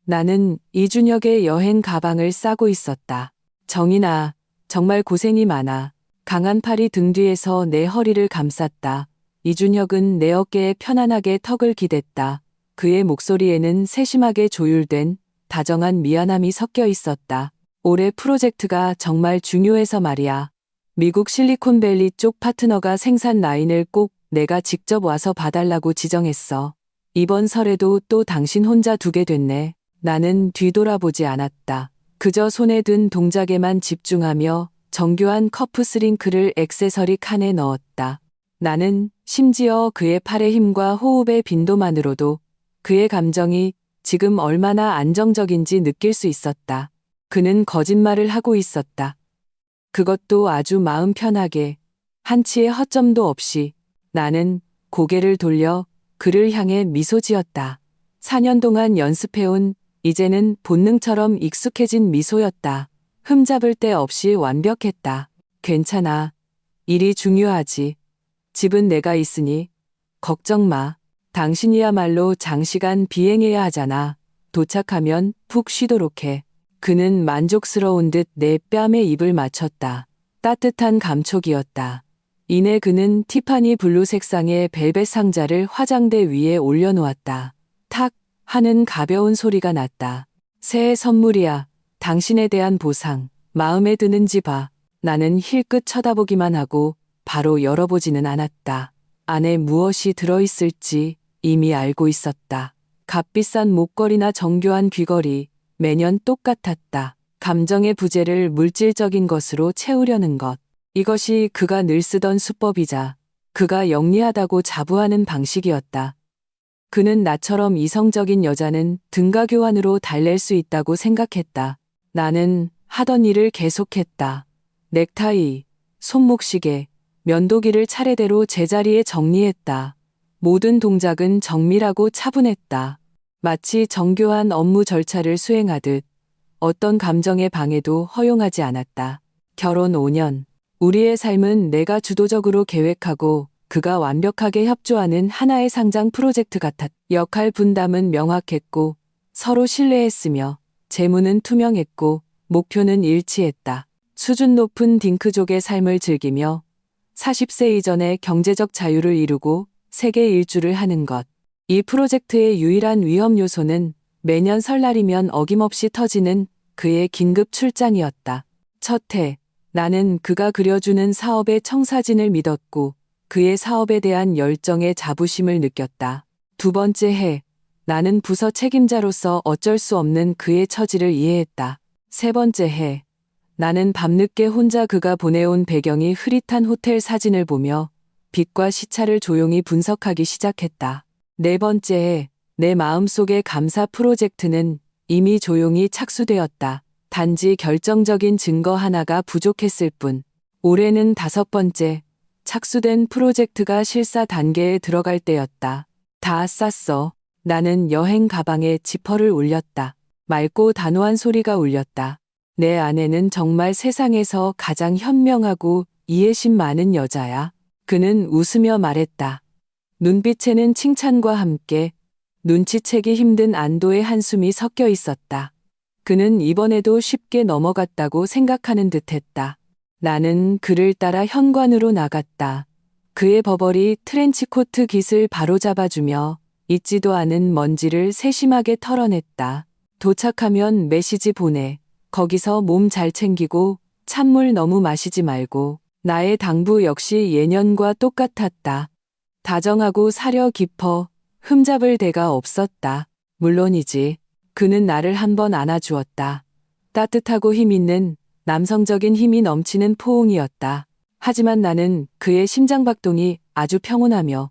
나는 이준혁의 여행 가방을 싸고 있었다. 정인아, 정말 고생이 많아. 강한 팔이 등 뒤에서 내 허리를 감쌌다. 이준혁은 내 어깨에 편안하게 턱을 기댔다. 그의 목소리에는 세심하게 조율된 다정한 미안함이 섞여 있었다. 올해 프로젝트가 정말 중요해서 말이야. 미국 실리콘밸리 쪽 파트너가 생산 라인을 꼭 내가 직접 와서 봐달라고 지정했어. 이번 설에도 또 당신 혼자 두게 됐네. 나는 뒤돌아보지 않았다. 그저 손에 든 동작에만 집중하며 정교한 커프 스링크를 액세서리 칸에 넣었다. 나는 심지어 그의 팔의 힘과 호흡의 빈도만으로도 그의 감정이 지금 얼마나 안정적인지 느낄 수 있었다. 그는 거짓말을 하고 있었다. 그것도 아주 마음 편하게, 한치의 허점도 없이. 나는 고개를 돌려 그를 향해 미소 지었다. 4년 동안 연습해온 이제는 본능처럼 익숙해진 미소였다. 흠잡을 데 없이 완벽했다. 괜찮아. 일이 중요하지. 집은 내가 있으니 걱정 마. 당신이야말로 장시간 비행해야 하잖아. 도착하면 푹 쉬도록 해. 그는 만족스러운 듯 내 뺨에 입을 맞췄다. 따뜻한 감촉이었다. 이내 그는 티파니 블루 색상의 벨벳 상자를 화장대 위에 올려놓았다. 탁 하는 가벼운 소리가 났다. 새해 선물이야. 당신에 대한 보상. 마음에 드는지 봐. 나는 힐끗 쳐다보기만 하고 바로 열어보지는 않았다. 안에 무엇이 들어있을지 이미 알고 있었다. 값비싼 목걸이나 정교한 귀걸이, 매년 똑같았다. 감정의 부재를 물질적인 것으로 채우려는 것. 이것이 그가 늘 쓰던 수법이자 그가 영리하다고 자부하는 방식이었다. 그는 나처럼 이성적인 여자는 등가 교환으로 달랠 수 있다고 생각했다. 나는 하던 일을 계속했다. 넥타이, 손목시계, 면도기를 차례대로 제자리에 정리했다. 모든 동작은 정밀하고 차분했다. 마치 정교한 업무 절차를 수행하듯 어떤 감정의 방해도 허용하지 않았다. 결혼 5년. 우리의 삶은 내가 주도적으로 계획하고 그가 완벽하게 협조하는 하나의 상장 프로젝트 같았다. 역할 분담은 명확했고 서로 신뢰했으며 재무는 투명했고 목표는 일치했다. 수준 높은 딩크족의 삶을 즐기며 40세 이전의 경제적 자유를 이루고 세계 일주를 하는 것. 이 프로젝트의 유일한 위험 요소는 매년 설날이면 어김없이 터지는 그의 긴급 출장이었다. 첫 해, 나는 그가 그려주는 사업의 청사진을 믿었고 그의 사업에 대한 열정의 자부심을 느꼈다. 두 번째 해, 나는 부서 책임자로서 어쩔 수 없는 그의 처지를 이해했다. 세 번째 해, 나는 밤늦게 혼자 그가 보내온 배경이 흐릿한 호텔 사진을 보며 빛과 시차를 조용히 분석하기 시작했다. 네 번째 해, 내 마음속의 감사 프로젝트는 이미 조용히 착수되었다. 단지 결정적인 증거 하나가 부족했을 뿐. 올해는 다섯 번째, 착수된 프로젝트가 실사 단계에 들어갈 때였다. 다 쌌어. 나는 여행 가방에 지퍼를 올렸다. 맑고 단호한 소리가 울렸다. 내 아내는 정말 세상에서 가장 현명하고 이해심 많은 여자야. 그는 웃으며 말했다. 눈빛에는 칭찬과 함께 눈치채기 힘든 안도의 한숨이 섞여 있었다. 그는 이번에도 쉽게 넘어갔다고 생각하는 듯했다. 나는 그를 따라 현관으로 나갔다. 그의 버버리 트렌치코트 깃을 바로잡아주며 잊지도 않은 먼지를 세심하게 털어냈다. 도착하면 메시지 보내. 거기서 몸 잘 챙기고 찬물 너무 마시지 말고. 나의 당부 역시 예년과 똑같았다. 다정하고 사려 깊어 흠잡을 데가 없었다. 물론이지. 그는 나를 한번 안아주었다. 따뜻하고 힘있는 남성적인 힘이 넘치는 포옹이었다. 하지만 나는 그의 심장박동이 아주 평온하며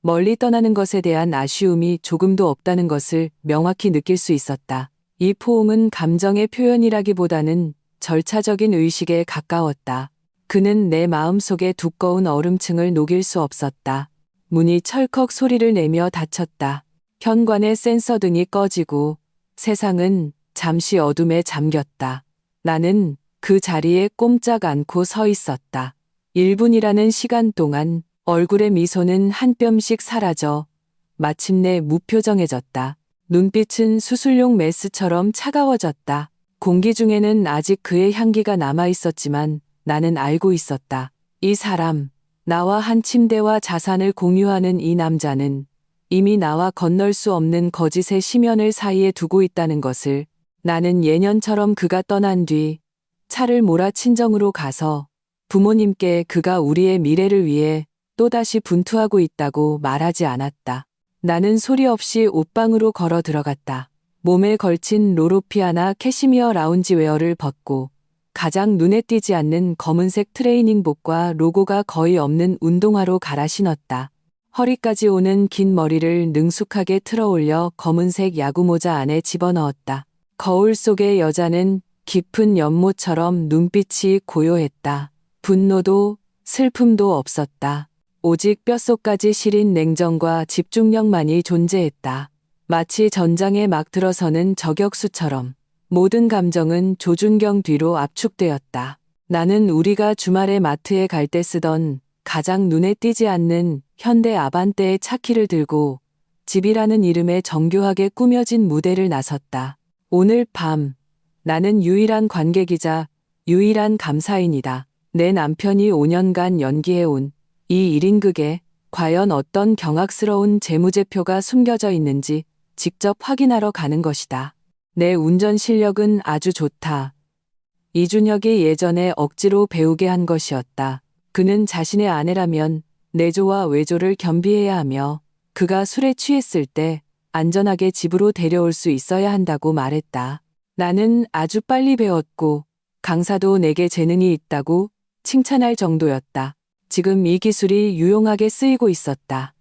멀리 떠나는 것에 대한 아쉬움이 조금도 없다는 것을 명확히 느낄 수 있었다. 이 포옹은 감정의 표현이라기보다는 절차적인 의식에 가까웠다. 그는 내 마음속의 두꺼운 얼음층을 녹일 수 없었다. 문이 철컥 소리를 내며 닫혔다. 현관의 센서 등이 꺼지고 세상은 잠시 어둠에 잠겼다. 나는 그 자리에 꼼짝 않고 서 있었다. 1분이라는 시간 동안 얼굴의 미소는 한 뼘씩 사라져 마침내 무표정해졌다. 눈빛은 수술용 메스처럼 차가워졌다. 공기 중에는 아직 그의 향기가 남아 있었지만 나는 알고 있었다. 이 사람, 나와 한 침대와 자산을 공유하는 이 남자는 이미 나와 건널 수 없는 거짓의 심연을 사이에 두고 있다는 것을. 나는 예년처럼 그가 떠난 뒤 차를 몰아 친정으로 가서 부모님께 그가 우리의 미래를 위해 또다시 분투하고 있다고 말하지 않았다. 나는 소리 없이 옷방으로 걸어 들어갔다. 몸에 걸친 로로피아나 캐시미어 라운지웨어를 벗고 가장 눈에 띄지 않는 검은색 트레이닝복과 로고가 거의 없는 운동화로 갈아 신었다. 허리까지 오는 긴 머리를 능숙하게 틀어올려 검은색 야구모자 안에 집어넣었다. 거울 속의 여자는 깊은 연못처럼 눈빛이 고요했다. 분노도 슬픔도 없었다. 오직 뼛속까지 시린 냉정과 집중력만이 존재했다. 마치 전장에 막 들어서는 저격수처럼 모든 감정은 조준경 뒤로 압축되었다. 나는 우리가 주말에 마트에 갈 때 쓰던 가장 눈에 띄지 않는 현대 아반떼의 차키를 들고 집이라는 이름의 정교하게 꾸며진 무대를 나섰다. 오늘 밤 나는 유일한 관객이자 유일한 감사인이다. 내 남편이 5년간 연기해온 이 1인극에 과연 어떤 경악스러운 재무제표가 숨겨져 있는지 직접 확인하러 가는 것이다. 내 운전 실력은 아주 좋다. 이준혁이 예전에 억지로 배우게 한 것이었다. 그는 자신의 아내라면 내조와 외조를 겸비해야 하며 그가 술에 취했을 때 안전하게 집으로 데려올 수 있어야 한다고 말했다. 나는 아주 빨리 배웠고 강사도 내게 재능이 있다고 칭찬할 정도였다. 지금 이 기술이 유용하게 쓰이고 있었다.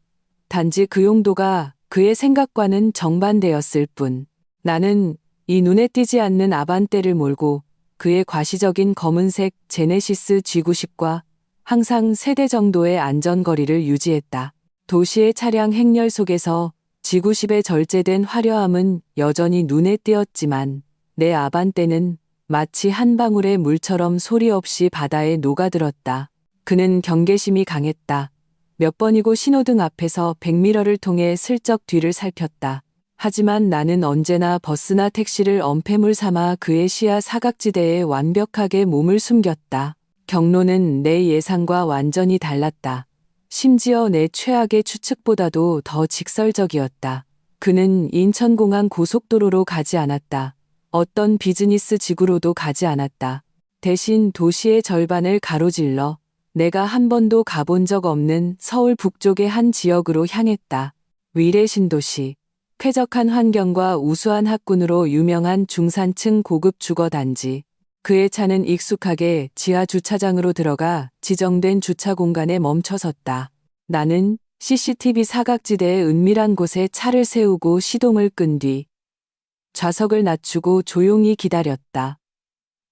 단지 그 용도가 그의 생각과는 정반대였을 뿐. 나는 이 눈에 띄지 않는 아반떼를 몰고 그의 과시적인 검은색 제네시스 G90과 항상 3대 정도의 안전거리를 유지했다. 도시의 차량 행렬 속에서 G90의 절제된 화려함은 여전히 눈에 띄었지만 내 아반떼는 마치 한 방울의 물처럼 소리 없이 바다에 녹아들었다. 그는 경계심이 강했다. 몇 번이고 신호등 앞에서 백미러를 통해 슬쩍 뒤를 살폈다. 하지만 나는 언제나 버스나 택시를 엄폐물 삼아 그의 시야 사각지대에 완벽하게 몸을 숨겼다. 경로는 내 예상과 완전히 달랐다. 심지어 내 최악의 추측보다도 더 직설적이었다. 그는 인천공항 고속도로로 가지 않았다. 어떤 비즈니스 지구로도 가지 않았다. 대신 도시의 절반을 가로질러 내가 한 번도 가본 적 없는 서울 북쪽의 한 지역으로 향했다. 위례 신도시. 쾌적한 환경과 우수한 학군으로 유명한 중산층 고급 주거단지. 그의 차는 익숙하게 지하 주차장으로 들어가 지정된 주차 공간에 멈춰섰다. 나는 CCTV 사각지대의 은밀한 곳에 차를 세우고 시동을 끈 뒤 좌석을 낮추고 조용히 기다렸다.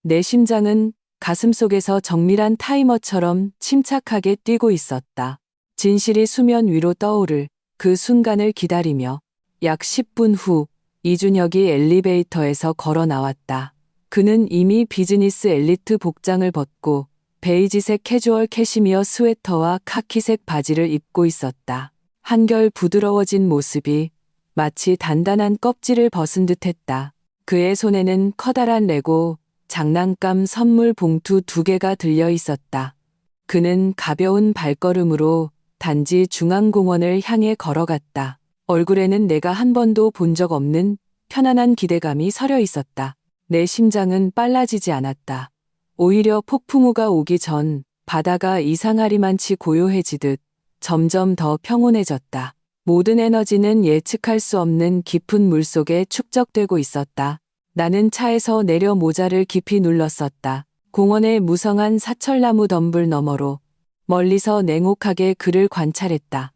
내 심장은 가슴속에서 정밀한 타이머처럼 침착하게 뛰고 있었다. 진실이 수면 위로 떠오를 그 순간을 기다리며 약 10분 후 이준혁이 엘리베이터에서 걸어 나왔다. 그는 이미 비즈니스 엘리트 복장을 벗고 베이지색 캐주얼 캐시미어 스웨터와 카키색 바지를 입고 있었다. 한결 부드러워진 모습이 마치 단단한 껍질을 벗은 듯했다. 그의 손에는 커다란 레고 장난감 선물 봉투 2개가 들려 있었다. 그는 가벼운 발걸음으로 단지 중앙공원을 향해 걸어갔다. 얼굴에는 내가 한 번도 본 적 없는 편안한 기대감이 서려 있었다. 내 심장은 빨라지지 않았다. 오히려 폭풍우가 오기 전 바다가 이상하리만치 고요해지듯 점점 더 평온해졌다. 모든 에너지는 예측할 수 없는 깊은 물속에 축적되고 있었다. 나는 차에서 내려 모자를 깊이 눌렀었다. 공원의 무성한 사철나무 덤불 너머로 멀리서 냉혹하게 그를 관찰했다.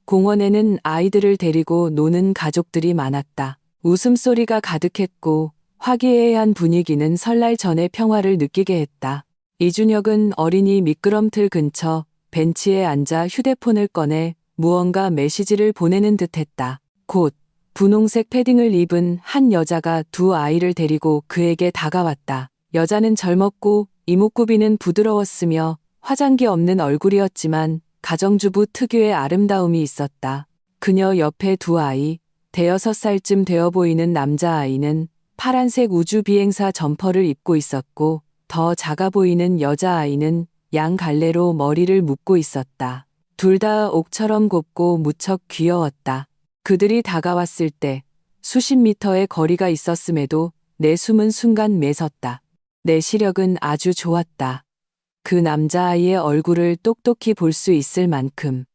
공원에는 아이들을 데리고 노는 가족들이 많았다. 웃음소리가 가득했고 화기애애한 분위기는 설날 전의 평화를 느끼게 했다. 이준혁은 어린이 미끄럼틀 근처 벤치에 앉아 휴대폰을 꺼내 무언가 메시지를 보내는 듯했다. 곧 분홍색 패딩을 입은 한 여자가 2 아이를 데리고 그에게 다가왔다. 여자는 젊었고 이목구비는 부드러웠으며 화장기 없는 얼굴이었지만 가정주부 특유의 아름다움이 있었다. 그녀 옆에 2 아이, 대여섯 살쯤 되어 보이는 남자아이는 파란색 우주비행사 점퍼를 입고 있었고 더 작아 보이는 여자아이는 양갈래로 머리를 묶고 있었다. 둘 다 옥처럼 곱고 무척 귀여웠다. 그들이 다가왔을 때 수십 미터의 거리가 있었음에도 내 숨은 순간 멎었다. 내 시력은 아주 좋았다. 그 남자아이의 얼굴을 똑똑히 볼 수 있을 만큼.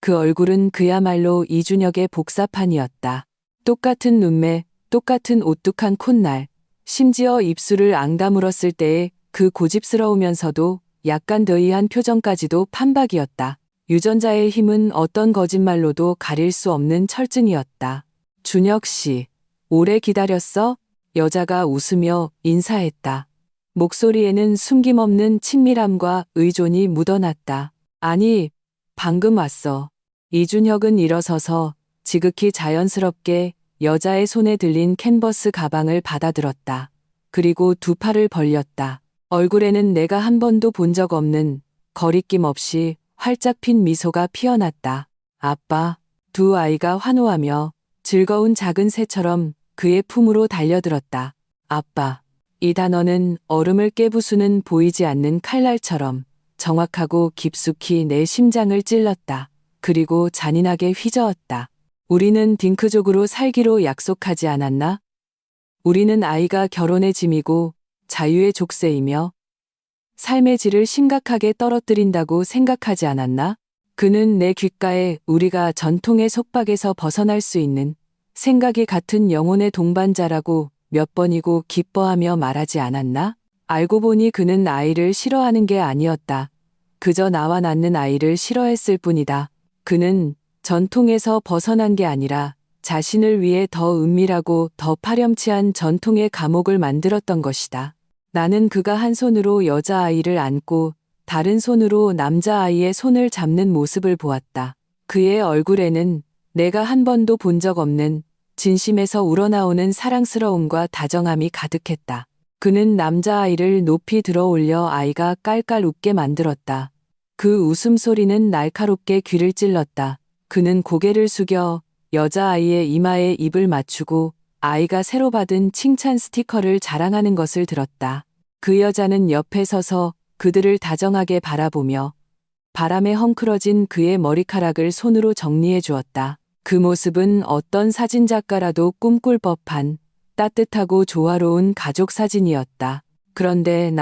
그 얼굴은 그야말로 이준혁의 복사판이었다. 똑같은 눈매, 똑같은 오뚝한 콧날, 심지어 입술을 앙다물었을 때의 그 고집스러우면서도 약간 더이한 표정까지도 판박이었다. 유전자의 힘은 어떤 거짓말로도 가릴 수 없는 철증이었다. 준혁 씨, 오래 기다렸어? 여자가 웃으며 인사했다. 목소리에는 숨김없는 친밀함과 의존이 묻어났다. 아니, 방금 왔어. 이준혁은 일어서서 지극히 자연스럽게 여자의 손에 들린 캔버스 가방을 받아들었다. 그리고 두 팔을 벌렸다. 얼굴에는 내가 한 번도 본 적 없는 거리낌 없이 활짝 핀 미소가 피어났다. 아빠, 두 아이가 환호하며 즐거운 작은 새처럼 그의 품으로 달려들었다. 아빠, 이 단어는 얼음을 깨부수는 보이지 않는 칼날처럼 정확하고 깊숙이 내 심장을 찔렀다. 그리고 잔인하게 휘저었다. 우리는 딩크족으로 살기로 약속하지 않았나? 우리는 아이가 결혼의 짐이고 자유의 족쇄이며 삶의 질을 심각하게 떨어뜨린다고 생각하지 않았나? 그는 내 귓가에 우리가 전통의 속박에서 벗어날 수 있는 생각이 같은 영혼의 동반자라고 몇 번이고 기뻐하며 말하지 않았나? 알고 보니 그는 아이를 싫어하는 게 아니었다. 그저 나와 낳는 아이를 싫어했을 뿐이다. 그는 전통에서 벗어난 게 아니라 자신을 위해 더 은밀하고 더 파렴치한 전통의 감옥을 만들었던 것이다. 나는 그가 한 손으로 여자아이를 안고 다른 손으로 남자아이의 손을 잡는 모습을 보았다. 그의 얼굴에는 내가 한 번도 본 적 없는 진심에서 우러나오는 사랑스러움과 다정함이 가득했다. 그는 남자아이를 높이 들어올려 아이가 깔깔 웃게 만들었다. 그 웃음소리는 날카롭게 귀를 찔렀다. 그는 고개를 숙여 여자아이의 이마에 입을 맞추고 아이가 새로 받은 칭찬 스티커를 자랑하는 것을 들었다. 그 여자는 옆에 서서 그들을 다정하게 바라보며 바람에 헝클어진 그의 머리카락을 손으로 정리해 주었다. 그 모습은 어떤 사진작가라도 꿈꿀 법한 따뜻하고 조화로운 가족 사진이었다. 그런데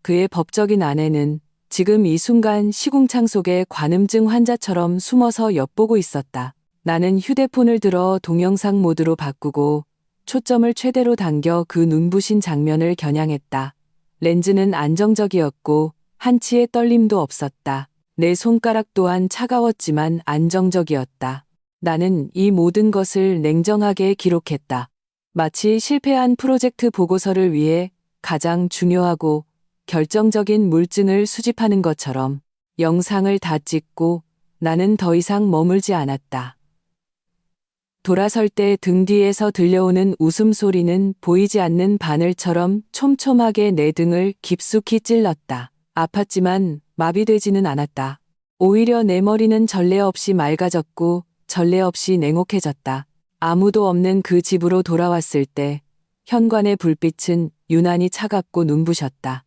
그의 법적인 아내는 지금 이 순간 시궁창 속의 관음증 환자처럼 숨어서 엿보고 있었다. 나는 휴대폰을 들어 동영상 모드로 바꾸고 초점을 최대로 당겨 그 눈부신 장면을 겨냥했다. 렌즈는 안정적이었고 한치의 떨림도 없었다. 내 손가락 또한 차가웠지만 안정적이었다. 나는 이 모든 것을 냉정하게 기록했다. 마치 실패한 프로젝트 보고서를 위해 가장 중요하고 결정적인 물증을 수집하는 것처럼 영상을 다 찍고 나는 더 이상 머물지 않았다. 돌아설 때 등 뒤에서 들려오는 웃음소리는 보이지 않는 바늘처럼 촘촘하게 내 등을 깊숙이 찔렀다. 아팠지만 마비되지는 않았다. 오히려 내 머리는 전례 없이 맑아졌고 전례 없이 냉혹해졌다. 아무도 없는 그 집으로 돌아왔을 때 현관의 불빛은 유난히 차갑고 눈부셨다.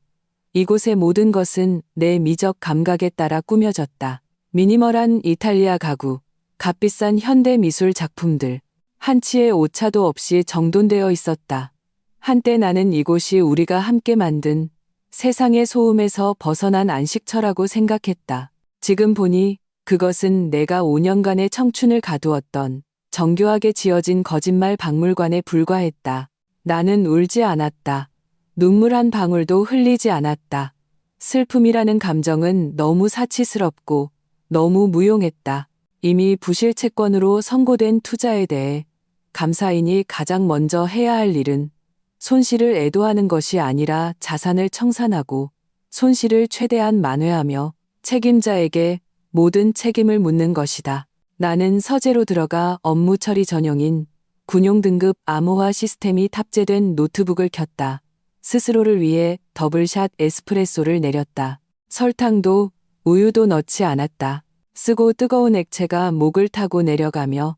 이곳의 모든 것은 내 미적 감각에 따라 꾸며졌다. 미니멀한 이탈리아 가구, 값비싼 현대 미술 작품들, 한치의 오차도 없이 정돈되어 있었다. 한때 나는 이곳이 우리가 함께 만든 세상의 소음에서 벗어난 안식처라고 생각했다. 지금 보니 그것은 내가 5년간의 청춘을 가두었던 정교하게 지어진 거짓말 박물관에 불과했다. 나는 울지 않았다. 눈물 한 방울도 흘리지 않았다. 슬픔이라는 감정은 너무 사치스럽고 너무 무용했다. 이미 부실 채권으로 선고된 투자에 대해 감사인이 가장 먼저 해야 할 일은 손실을 애도하는 것이 아니라 자산을 청산하고 손실을 최대한 만회하며 책임자에게 모든 책임을 묻는 것이다. 나는 서재로 들어가 업무 처리 전용인 군용 등급 암호화 시스템이 탑재된 노트북을 켰다. 스스로를 위해 더블샷 에스프레소를 내렸다. 설탕도 우유도 넣지 않았다. 쓰고 뜨거운 액체가 목을 타고 내려가며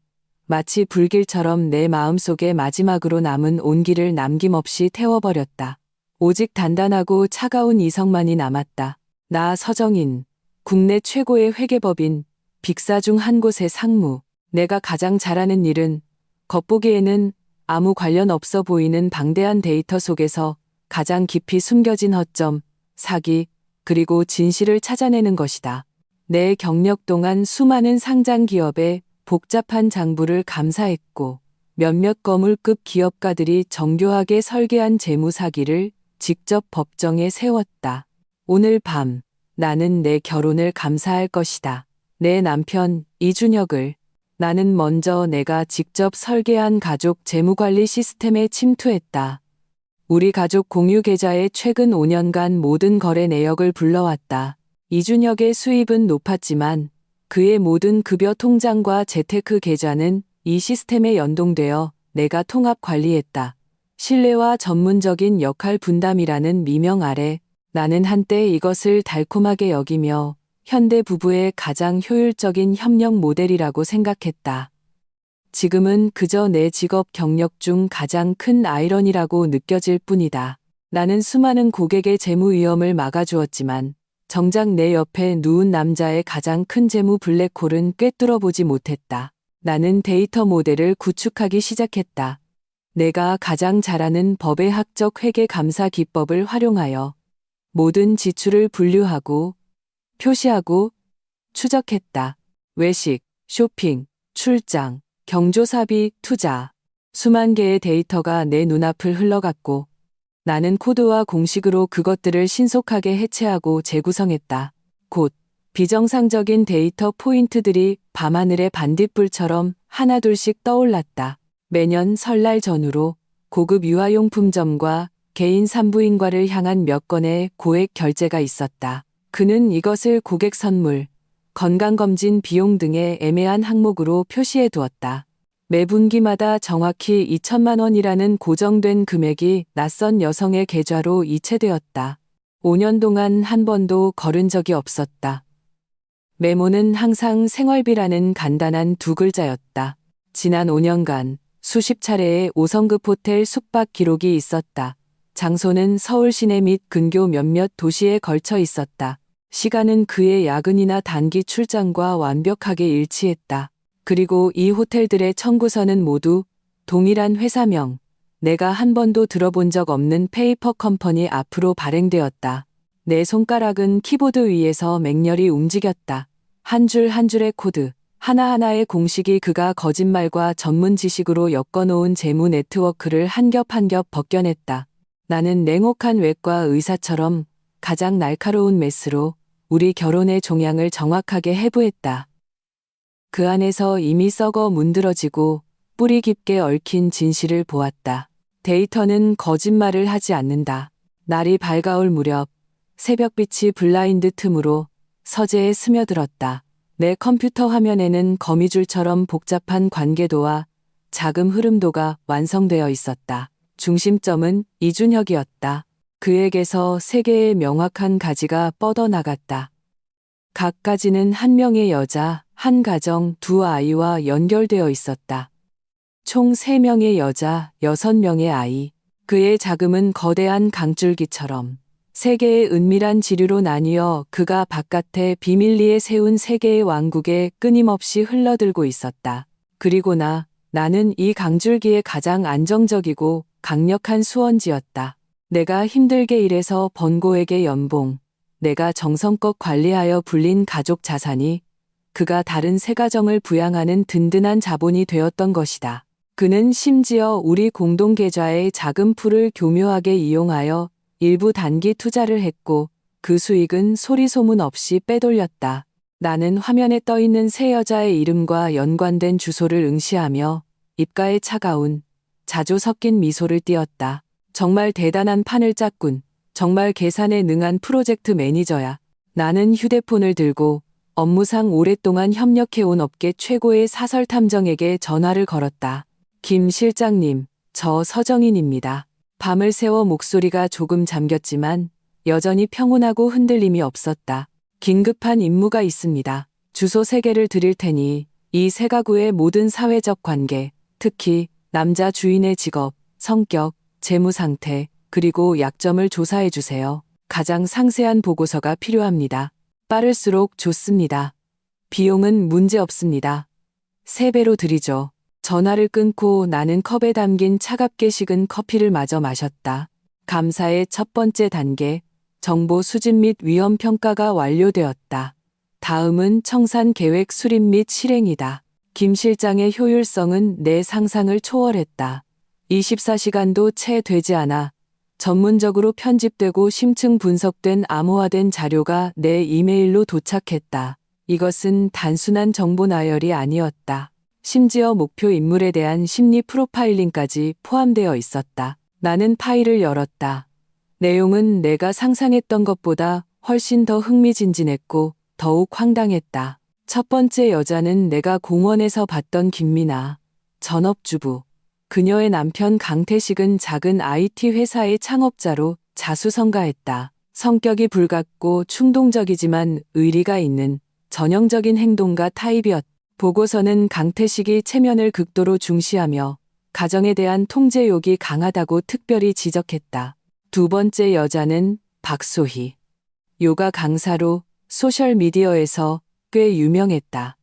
마치 불길처럼 내 마음속에 마지막으로 남은 온기를 남김없이 태워버렸다. 오직 단단하고 차가운 이성만이 남았다. 나 서정인, 국내 최고의 회계법인, 빅사 중 한 곳의 상무. 내가 가장 잘하는 일은 겉보기에는 아무 관련 없어 보이는 방대한 데이터 속에서 가장 깊이 숨겨진 허점, 사기, 그리고 진실을 찾아내는 것이다. 내 경력 동안 수많은 상장 기업의 복잡한 장부를 감사했고 몇몇 거물급 기업가들이 정교하게 설계한 재무 사기를 직접 법정에 세웠다. 오늘 밤 나는 내 결혼을 감사할 것이다. 내 남편 이준혁을. 나는 먼저 내가 직접 설계한 가족 재무관리 시스템에 침투했다. 우리 가족 공유 계좌에 최근 5년간 모든 거래 내역을 불러왔다. 이준혁의 수입은 높았지만 그의 모든 급여 통장과 재테크 계좌는 이 시스템에 연동되어 내가 통합 관리했다. 신뢰와 전문적인 역할 분담이라는 미명 아래 나는 한때 이것을 달콤하게 여기며 현대 부부의 가장 효율적인 협력 모델이라고 생각했다. 지금은 그저 내 직업 경력 중 가장 큰 아이러니라고 느껴질 뿐이다. 나는 수많은 고객의 재무 위험을 막아주었지만 정작 내 옆에 누운 남자의 가장 큰 재무 블랙홀은 꿰뚫어 보지 못했다. 나는 데이터 모델을 구축하기 시작했다. 내가 가장 잘하는 법의 학적 회계 감사 기법을 활용하여 모든 지출을 분류하고 표시하고 추적했다. 외식, 쇼핑, 출장, 경조사비, 투자. 수만 개의 데이터가 내 눈앞을 흘러갔고 나는 코드와 공식으로 그것들을 신속하게 해체하고 재구성했다. 곧 비정상적인 데이터 포인트들이 밤하늘의 반딧불처럼 하나둘씩 떠올랐다. 매년 설날 전후로 고급 유아용품점과 개인 산부인과를 향한 몇 건의 고액 결제가 있었다. 그는 이것을 고객 선물, 건강검진 비용 등의 애매한 항목으로 표시해 두었다. 매 분기마다 정확히 2천만 원이라는 고정된 금액이 낯선 여성의 계좌로 이체되었다. 5년 동안 한 번도 거른 적이 없었다. 메모는 항상 생활비라는 간단한 두 글자였다. 지난 5년간 수십 차례의 5성급 호텔 숙박 기록이 있었다. 장소는 서울 시내 및 근교 몇몇 도시에 걸쳐 있었다. 시간은 그의 야근이나 단기 출장과 완벽하게 일치했다. 그리고 이 호텔들의 청구서는 모두 동일한 회사명, 내가 한 번도 들어본 적 없는 페이퍼 컴퍼니 앞으로 발행되었다. 내 손가락은 키보드 위에서 맹렬히 움직였다. 한 줄 한 줄의 코드, 하나하나의 공식이 그가 거짓말과 전문 지식으로 엮어놓은 재무 네트워크를 한 겹 한 겹 벗겨냈다. 나는 냉혹한 외과 의사처럼 가장 날카로운 메스로 우리 결혼의 종양을 정확하게 해부했다. 그 안에서 이미 썩어 문드러지고 뿌리 깊게 얽힌 진실을 보았다. 데이터는 거짓말을 하지 않는다. 날이 밝아올 무렵 새벽빛이 블라인드 틈으로 서재에 스며들었다. 내 컴퓨터 화면에는 거미줄처럼 복잡한 관계도와 자금 흐름도가 완성되어 있었다. 중심점은 이준혁이었다. 그에게서 세 개의 명확한 가지가 뻗어나갔다. 각 가지는 한 명의 여자, 한 가정, 두 아이와 연결되어 있었다. 총 3명의 여자, 6명의 아이. 그의 자금은 거대한 강줄기처럼 세 개의 은밀한 지류로 나뉘어 그가 바깥에 비밀리에 세운 세 개의 왕국에 끊임없이 흘러들고 있었다. 그리고 나는 이 강줄기의 가장 안정적이고 강력한 수원지였다. 내가 힘들게 일해서 번 고액의 연봉, 내가 정성껏 관리하여 불린 가족 자산이 그가 다른 세 가정을 부양하는 든든한 자본이 되었던 것이다. 그는 심지어 우리 공동 계좌의 자금 풀을 교묘하게 이용하여 일부 단기 투자를 했고 그 수익은 소리 소문 없이 빼돌렸다. 나는 화면에 떠있는 세 여자의 이름과 연관된 주소를 응시하며 입가에 차가운, 자주 섞인 미소를 띄었다. 정말 대단한 판을 짰군. 정말 계산에 능한 프로젝트 매니저야. 나는 휴대폰을 들고 업무상 오랫동안 협력해온 업계 최고의 사설 탐정에게 전화를 걸었다. 김 실장님, 저 서정인입니다. 밤을 새워 목소리가 조금 잠겼지만 여전히 평온하고 흔들림이 없었다. 긴급한 임무가 있습니다. 주소 3개를 드릴 테니 이 세 가구의 모든 사회적 관계, 특히 남자 주인의 직업, 성격, 재무 상태, 그리고 약점을 조사해 주세요. 가장 상세한 보고서가 필요합니다. 빠를수록 좋습니다. 비용은 문제 없습니다. 3배로 드리죠. 전화를 끊고 나는 컵에 담긴 차갑게 식은 커피를 마저 마셨다. 감사의 첫 번째 단계, 정보 수집 및 위험 평가가 완료되었다. 다음은 청산 계획 수립 및 실행이다. 김 실장의 효율성은 내 상상을 초월했다. 24시간도 채 되지 않아 전문적으로 편집되고 심층 분석된 암호화된 자료가 내 이메일로 도착했다. 이것은 단순한 정보 나열이 아니었다. 심지어 목표 인물에 대한 심리 프로파일링까지 포함되어 있었다. 나는 파일을 열었다. 내용은 내가 상상했던 것보다 훨씬 더 흥미진진했고 더욱 황당했다. 첫 번째 여자는 내가 공원에서 봤던 김미나, 전업주부. 그녀의 남편 강태식은 작은 IT 회사의 창업자로 자수성가했다. 성격이 불같고 충동적이지만 의리가 있는 전형적인 행동가 타입이었다. 보고서는 강태식이 체면을 극도로 중시하며 가정에 대한 통제욕이 강하다고 특별히 지적했다. 두 번째 여자는 박소희. 요가 강사로 소셜미디어에서 꽤 유명했다.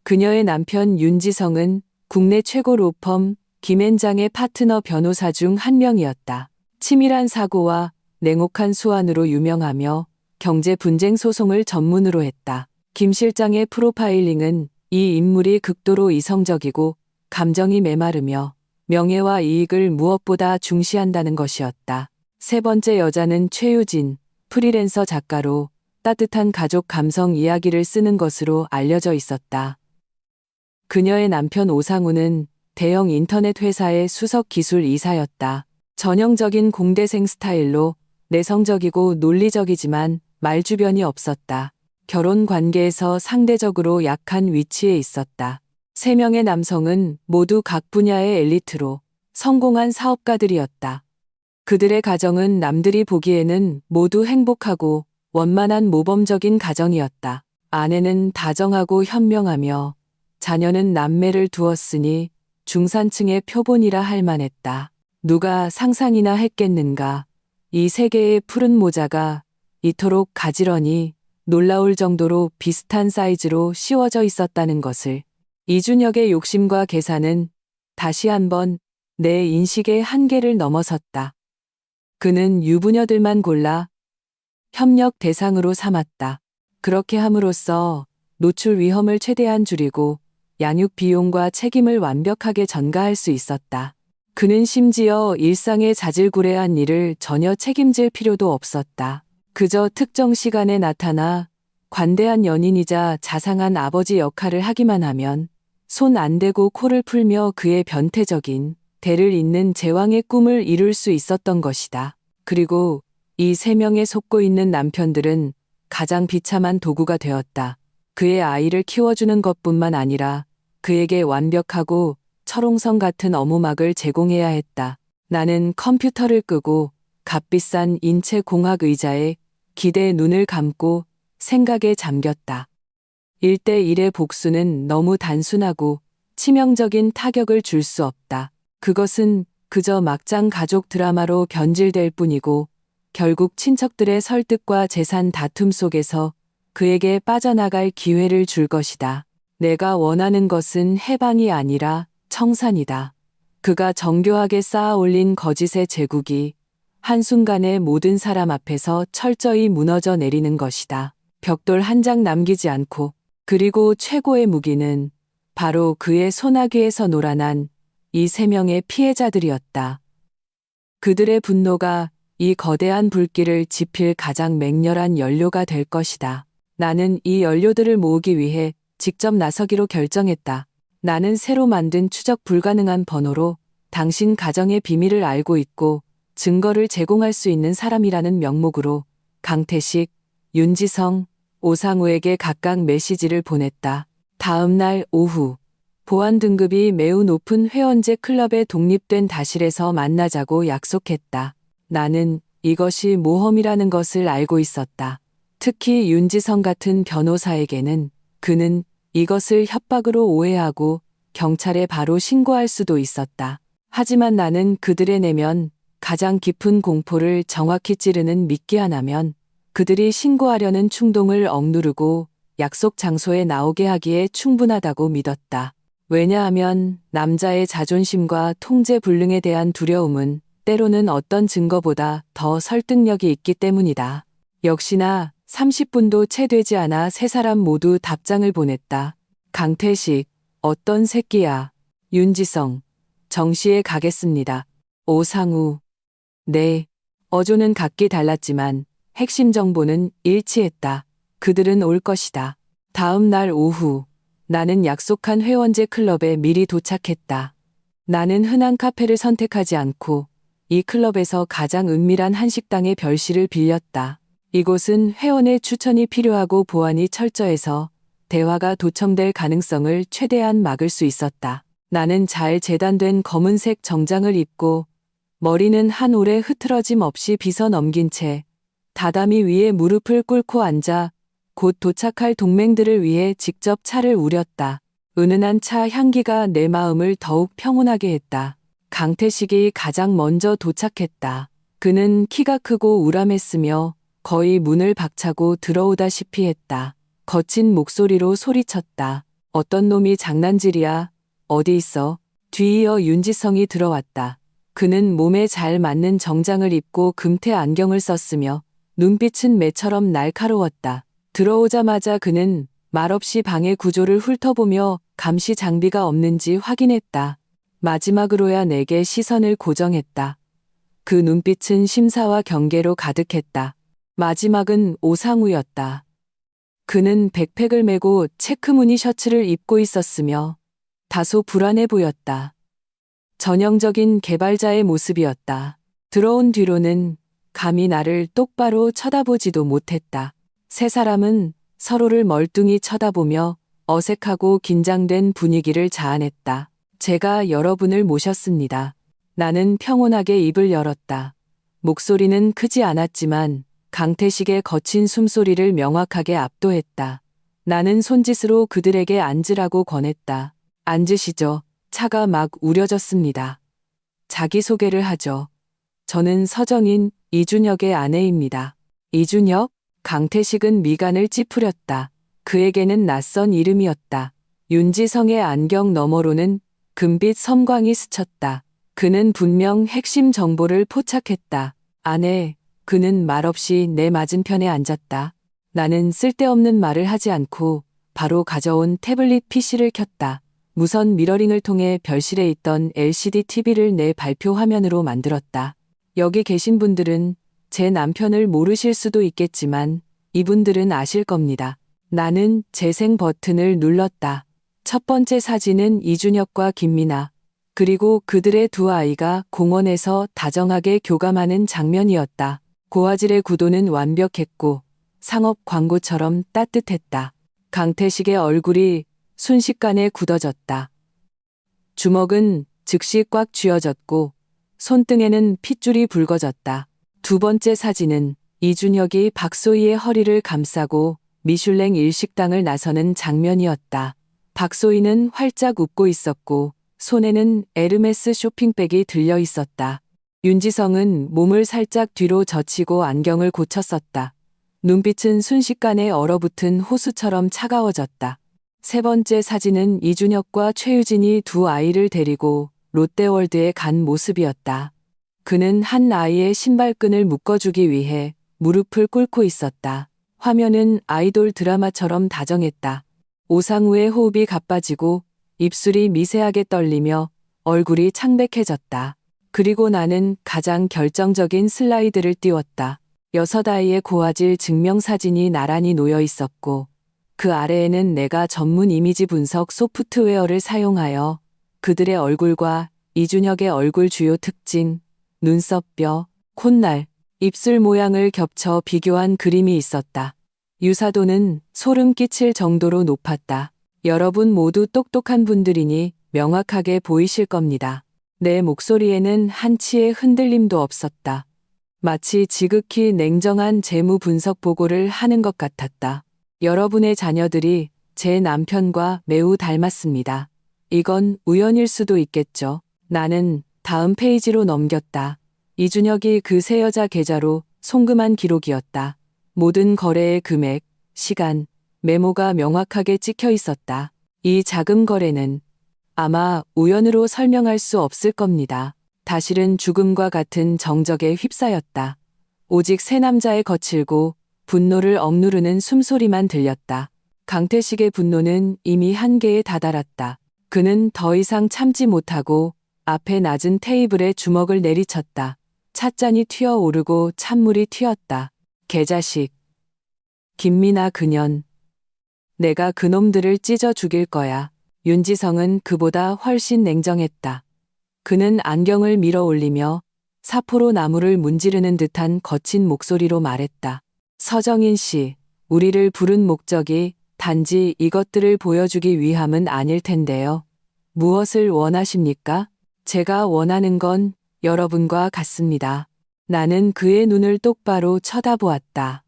그녀의 남편 윤지성은 국내 최고 로펌 김앤장의 파트너 변호사 중 한 명이었다. 치밀한 사고와 냉혹한 수완으로 유명하며 경제 분쟁 소송을 전문으로 했다. 김 실장의 프로파일링은 이 인물이 극도로 이성적이고 감정이 메마르며 명예와 이익을 무엇보다 중시한다는 것이었다. 세 번째 여자는 최유진, 프리랜서 작가로 따뜻한 가족 감성 이야기를 쓰는 것으로 알려져 있었다. 그녀의 남편 오상우는 대형 인터넷 회사의 수석 기술 이사였다. 전형적인 공대생 스타일로 내성적이고 논리적이지만 말주변이 없었다. 결혼 관계에서 상대적으로 약한 위치에 있었다. 3명의 남성은 모두 각 분야의 엘리트로 성공한 사업가들이었다. 그들의 가정은 남들이 보기에는 모두 행복하고 원만한 모범적인 가정이었다. 아내는 다정하고 현명하며 자녀는 남매를 두었으니 중산층의 표본이라 할 만했다. 누가 상상이나 했겠는가. 이 세 개의 푸른 모자가 이토록 가지런히 놀라울 정도로 비슷한 사이즈로 씌워져 있었다는 것을. 이준혁의 욕심과 계산은 다시 한번 내 인식의 한계를 넘어섰다. 그는 유부녀들만 골라 협력 대상으로 삼았다. 그렇게 함으로써 노출 위험을 최대한 줄이고 양육 비용과 책임을 완벽하게 전가할 수 있었다. 그는 심지어 일상의 자질구레한 일을 전혀 책임질 필요도 없었다. 그저 특정 시간에 나타나 관대한 연인이자 자상한 아버지 역할을 하기만 하면 손 안 대고 코를 풀며 그의 변태적인 대를 잇는 제왕의 꿈을 이룰 수 있었던 것이다. 그리고 이 3명의 속고 있는 남편들은 가장 비참한 도구가 되었다. 그의 아이를 키워주는 것뿐만 아니라 그에게 완벽하고 철옹성 같은 어무막을 제공해야 했다. 나는 컴퓨터를 끄고 값비싼 인체공학 의자에 기대에 눈을 감고 생각에 잠겼다. 1대1의 복수는 너무 단순하고 치명적인 타격을 줄 수 없다. 그것은 그저 막장 가족 드라마로 변질될 뿐이고 결국 친척들의 설득과 재산 다툼 속에서 그에게 빠져나갈 기회를 줄 것이다. 내가 원하는 것은 해방이 아니라 청산이다. 그가 정교하게 쌓아 올린 거짓의 제국이 한순간에 모든 사람 앞에서 철저히 무너져 내리는 것이다. 벽돌 한 장 남기지 않고. 그리고 최고의 무기는 바로 그의 소나기에서 놀아난 이 3명의 피해자들이었다. 그들의 분노가 이 거대한 불길을 지필 가장 맹렬한 연료가 될 것이다. 나는 이 연료들을 모으기 위해 직접 나서기로 결정했다. 나는 새로 만든 추적 불가능한 번호로 당신 가정의 비밀을 알고 있고 증거를 제공할 수 있는 사람이라는 명목으로 강태식, 윤지성, 오상우에게 각각 메시지를 보냈다. 다음 날 오후 보안 등급이 매우 높은 회원제 클럽의 독립된 다실에서 만나자고 약속했다. 나는 이것이 모험이라는 것을 알고 있었다. 특히 윤지성 같은 변호사에게는 그는 이것을 협박으로 오해하고 경찰에 바로 신고할 수도 있었다. 하지만 나는 그들의 내면 가장 깊은 공포를 정확히 찌르는 미끼 하나면 그들이 신고하려는 충동을 억누르고 약속 장소에 나오게 하기에 충분하다고 믿었다. 왜냐하면 남자의 자존심과 통제 불능에 대한 두려움은 때로는 어떤 증거보다 더 설득력이 있기 때문이다. 역시나 30분도 채 되지 않아 세 사람 모두 답장을 보냈다. 강태식, 어떤 새끼야. 윤지성, 정시에 가겠습니다. 오상우, 네. 어조는 각기 달랐지만 핵심 정보는 일치했다. 그들은 올 것이다. 다음 날 오후, 나는 약속한 회원제 클럽에 미리 도착했다. 나는 흔한 카페를 선택하지 않고 이 클럽에서 가장 은밀한 한식당의 별실을 빌렸다. 이곳은 회원의 추천이 필요하고 보안이 철저해서 대화가 도청될 가능성을 최대한 막을 수 있었다. 나는 잘 재단된 검은색 정장을 입고 머리는 한 올에 흐트러짐 없이 빗어 넘긴 채 다다미 위에 무릎을 꿇고 앉아 곧 도착할 동맹들을 위해 직접 차를 우렸다. 은은한 차 향기가 내 마음을 더욱 평온하게 했다. 강태식이 가장 먼저 도착했다. 그는 키가 크고 우람했으며 거의 문을 박차고 들어오다시피 했다. 거친 목소리로 소리쳤다. 어떤 놈이 장난질이야. 어디 있어? 뒤이어 윤지성이 들어왔다. 그는 몸에 잘 맞는 정장을 입고 금태 안경을 썼으며 눈빛은 매처럼 날카로웠다. 들어오자마자 그는 말없이 방의 구조를 훑어보며 감시 장비가 없는지 확인했다. 마지막으로야 내게 시선을 고정했다. 그 눈빛은 심사와 경계로 가득했다. 마지막은 오상우였다. 그는 백팩을 메고 체크무늬 셔츠를 입고 있었으며 다소 불안해 보였다. 전형적인 개발자의 모습이었다. 들어온 뒤로는 감히 나를 똑바로 쳐다보지도 못했다. 세 사람은 서로를 멀뚱히 쳐다보며 어색하고 긴장된 분위기를 자아냈다. 제가 여러분을 모셨습니다. 나는 평온하게 입을 열었다. 목소리는 크지 않았지만 강태식의 거친 숨소리를 명확하게 압도했다. 나는 손짓으로 그들에게 앉으라고 권했다. 앉으시죠. 차가 막 우려졌습니다. 자기소개를 하죠. 저는 서정인, 이준혁의 아내입니다. 이준혁? 강태식은 미간을 찌푸렸다. 그에게는 낯선 이름이었다. 윤지성의 안경 너머로는 금빛 섬광이 스쳤다. 그는 분명 핵심 정보를 포착했다. 아내, 그는 말없이 내 맞은편에 앉았다. 나는 쓸데없는 말을 하지 않고 바로 가져온 태블릿 PC를 켰다. 무선 미러링을 통해 별실에 있던 LCD TV를 내 발표 화면으로 만들었다. 여기 계신 분들은 제 남편을 모르실 수도 있겠지만 이분들은 아실 겁니다. 나는 재생 버튼을 눌렀다. 첫 번째 사진은 이준혁과 김미나, 그리고 그들의 두 아이가 공원에서 다정하게 교감하는 장면이었다. 고화질의 구도는 완벽했고 상업 광고처럼 따뜻했다. 강태식의 얼굴이 순식간에 굳어졌다. 주먹은 즉시 꽉 쥐어졌고 손등에는 핏줄이 붉어졌다. 두 번째 사진은 이준혁이 박소희의 허리를 감싸고 미슐랭 일식당을 나서는 장면이었다. 박소희는 활짝 웃고 있었고 손에는 에르메스 쇼핑백이 들려 있었다. 윤지성은 몸을 살짝 뒤로 젖히고 안경을 고쳤었다. 눈빛은 순식간에 얼어붙은 호수처럼 차가워졌다. 세 번째 사진은 이준혁과 최유진이 두 아이를 데리고 롯데월드에 간 모습이었다. 그는 한 아이의 신발끈을 묶어주기 위해 무릎을 꿇고 있었다. 화면은 아이돌 드라마처럼 다정했다. 오상우의 호흡이 가빠지고 입술이 미세하게 떨리며 얼굴이 창백해졌다. 그리고 나는 가장 결정적인 슬라이드를 띄웠다. 6아이의 고화질 증명사진이 나란히 놓여 있었고 그 아래에는 내가 전문 이미지 분석 소프트웨어를 사용하여 그들의 얼굴과 이준혁의 얼굴 주요 특징, 눈썹뼈, 콧날, 입술 모양을 겹쳐 비교한 그림이 있었다. 유사도는 소름 끼칠 정도로 높았다. 여러분 모두 똑똑한 분들이니 명확하게 보이실 겁니다. 내 목소리에는 한치의 흔들림도 없었다. 마치 지극히 냉정한 재무 분석 보고를 하는 것 같았다. 여러분의 자녀들이 제 남편과 매우 닮았습니다. 이건 우연일 수도 있겠죠. 나는 다음 페이지로 넘겼다. 이준혁이 그 새 여자 계좌로 송금한 기록이었다. 모든 거래의 금액, 시간, 메모가 명확하게 찍혀 있었다. 이 자금 거래는 아마 우연으로 설명할 수 없을 겁니다. 다실은 죽음과 같은 정적에 휩싸였다. 오직 새 남자의 거칠고 분노를 억누르는 숨소리만 들렸다. 강태식의 분노는 이미 한계에 다다랐다. 그는 더 이상 참지 못하고 앞에 낮은 테이블에 주먹을 내리쳤다. 찻잔이 튀어오르고 찬물이 튀었다. 개자식. 김미나 그년. 내가 그놈들을 찢어 죽일 거야. 윤지성은 그보다 훨씬 냉정했다. 그는 안경을 밀어 올리며 사포로 나무를 문지르는 듯한 거친 목소리로 말했다. 서정인 씨, 우리를 부른 목적이 단지 이것들을 보여주기 위함은 아닐 텐데요. 무엇을 원하십니까? 제가 원하는 건 여러분과 같습니다. 나는 그의 눈을 똑바로 쳐다보았다.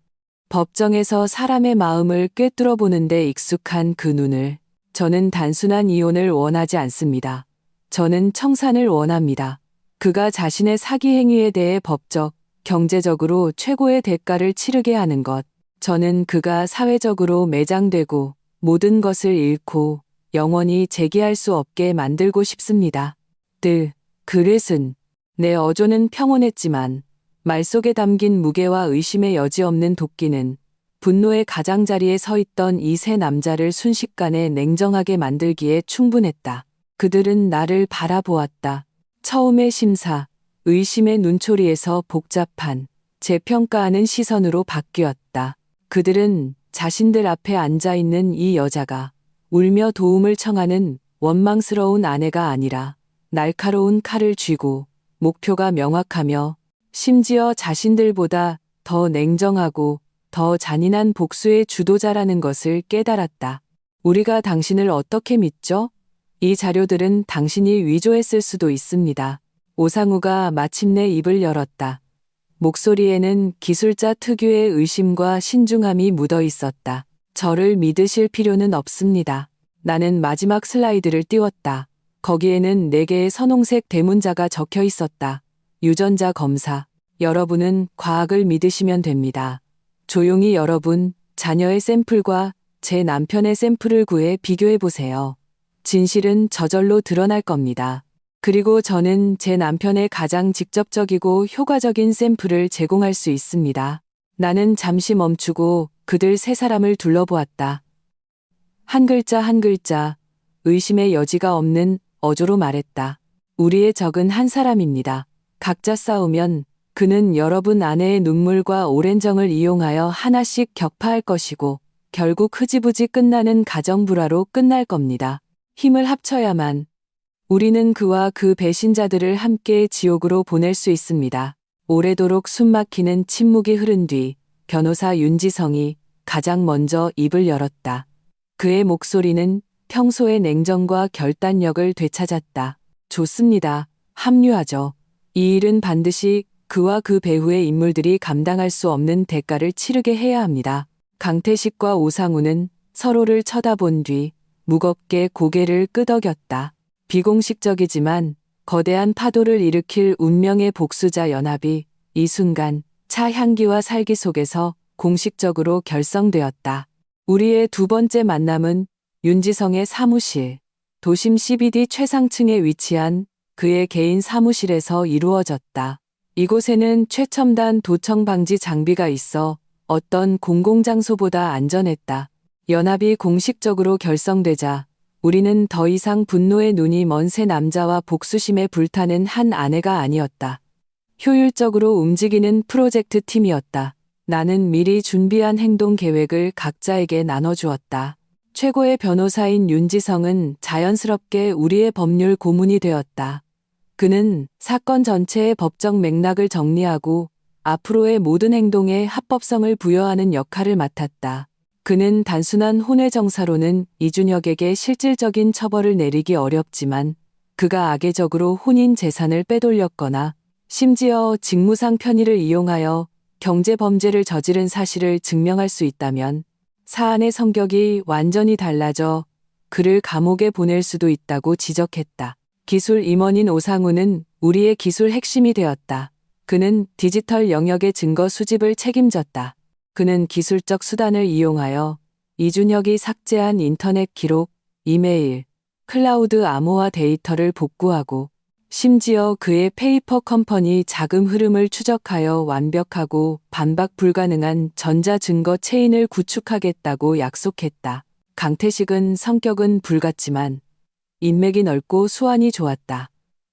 법정에서 사람의 마음을 꿰뚫어 보는데 익숙한 그 눈을. 저는 단순한 이혼을 원하지 않습니다. 저는 청산을 원합니다. 그가 자신의 사기 행위에 대해 법적, 경제적으로 최고의 대가를 치르게 하는 것. 저는 그가 사회적으로 매장되고 모든 것을 잃고 영원히 재기할 수 없게 만들고 싶습니다. 그릇은 내 어조는 평온했지만 말 속에 담긴 무게와 의심의 여지 없는 도끼는 분노의 가장자리에 서 있던 이 세 남자를 순식간에 냉정하게 만들기에 충분했다. 그들은 나를 바라보았다. 처음의 심사, 의심의 눈초리에서 복잡한 재평가하는 시선으로 바뀌었다. 그들은 자신들 앞에 앉아있는 이 여자가 울며 도움을 청하는 원망스러운 아내가 아니라 날카로운 칼을 쥐고 목표가 명확하며 심지어 자신들보다 더 냉정하고 더 잔인한 복수의 주도자라는 것을 깨달았다. 우리가 당신을 어떻게 믿죠? 이 자료들은 당신이 위조했을 수도 있습니다. 오상우가 마침내 입을 열었다. 목소리에는 기술자 특유의 의심과 신중함이 묻어 있었다. 저를 믿으실 필요는 없습니다. 나는 마지막 슬라이드를 띄웠다. 거기에는 4개의 선홍색 대문자가 적혀 있었다. 유전자 검사. 여러분은 과학을 믿으시면 됩니다. 조용히 여러분, 자녀의 샘플과 제 남편의 샘플을 구해 비교해 보세요. 진실은 저절로 드러날 겁니다. 그리고 저는 제 남편의 가장 직접적이고 효과적인 샘플을 제공할 수 있습니다. 나는 잠시 멈추고 그들 세 사람을 둘러보았다. 한 글자 한 글자, 의심의 여지가 없는 어조로 말했다. 우리의 적은 한 사람입니다. 각자 싸우면 그는 여러분 아내의 눈물과 오랜 정을 이용하여 하나씩 격파할 것이고 결국 흐지부지 끝나는 가정불화로 끝날 겁니다. 힘을 합쳐야만 우리는 그와 그 배신자들을 함께 지옥으로 보낼 수 있습니다. 오래도록 숨막히는 침묵이 흐른 뒤 변호사 윤지성이 가장 먼저 입을 열었다. 그의 목소리는 평소의 냉정과 결단력을 되찾았다. 좋습니다. 합류하죠. 이 일은 반드시 그와 그 배후의 인물들이 감당할 수 없는 대가를 치르게 해야 합니다. 강태식과 오상우는 서로를 쳐다본 뒤 무겁게 고개를 끄덕였다. 비공식적이지만 거대한 파도를 일으킬 운명의 복수자 연합이 이 순간 차 향기와 살기 속에서 공식적으로 결성되었다. 우리의 두 번째 만남은 윤지성의 사무실, 도심 CBD 최상층에 위치한 그의 개인 사무실에서 이루어졌다. 이곳에는 최첨단 도청 방지 장비가 있어 어떤 공공장소보다 안전했다. 연합이 공식적으로 결성되자 우리는 더 이상 분노의 눈이 먼 새 남자와 복수심에 불타는 한 아내가 아니었다. 효율적으로 움직이는 프로젝트 팀이었다. 나는 미리 준비한 행동 계획을 각자에게 나눠주었다. 최고의 변호사인 윤지성은 자연스럽게 우리의 법률 고문이 되었다. 그는 사건 전체의 법적 맥락을 정리하고 앞으로의 모든 행동에 합법성을 부여하는 역할을 맡았다. 그는 단순한 혼외정사로는 이준혁에게 실질적인 처벌을 내리기 어렵지만 그가 악의적으로 혼인 재산을 빼돌렸거나 심지어 직무상 편의를 이용하여 경제범죄를 저지른 사실을 증명할 수 있다면 사안의 성격이 완전히 달라져 그를 감옥에 보낼 수도 있다고 지적했다. 기술 임원인 오상우는 우리의 기술 핵심이 되었다. 그는 디지털 영역의 증거 수집을 책임졌다. 그는 기술적 수단을 이용하여 이준혁이 삭제한 인터넷 기록, 이메일, 클라우드 암호화 데이터를 복구하고 심지어 그의 페이퍼 컴퍼니 자금 흐름을 추적하여 완벽하고 반박 불가능한 전자증거 체인을 구축하겠다고 약속했다. 강태식은 성격은 불같지만 인맥이 넓고 수완이 좋았다.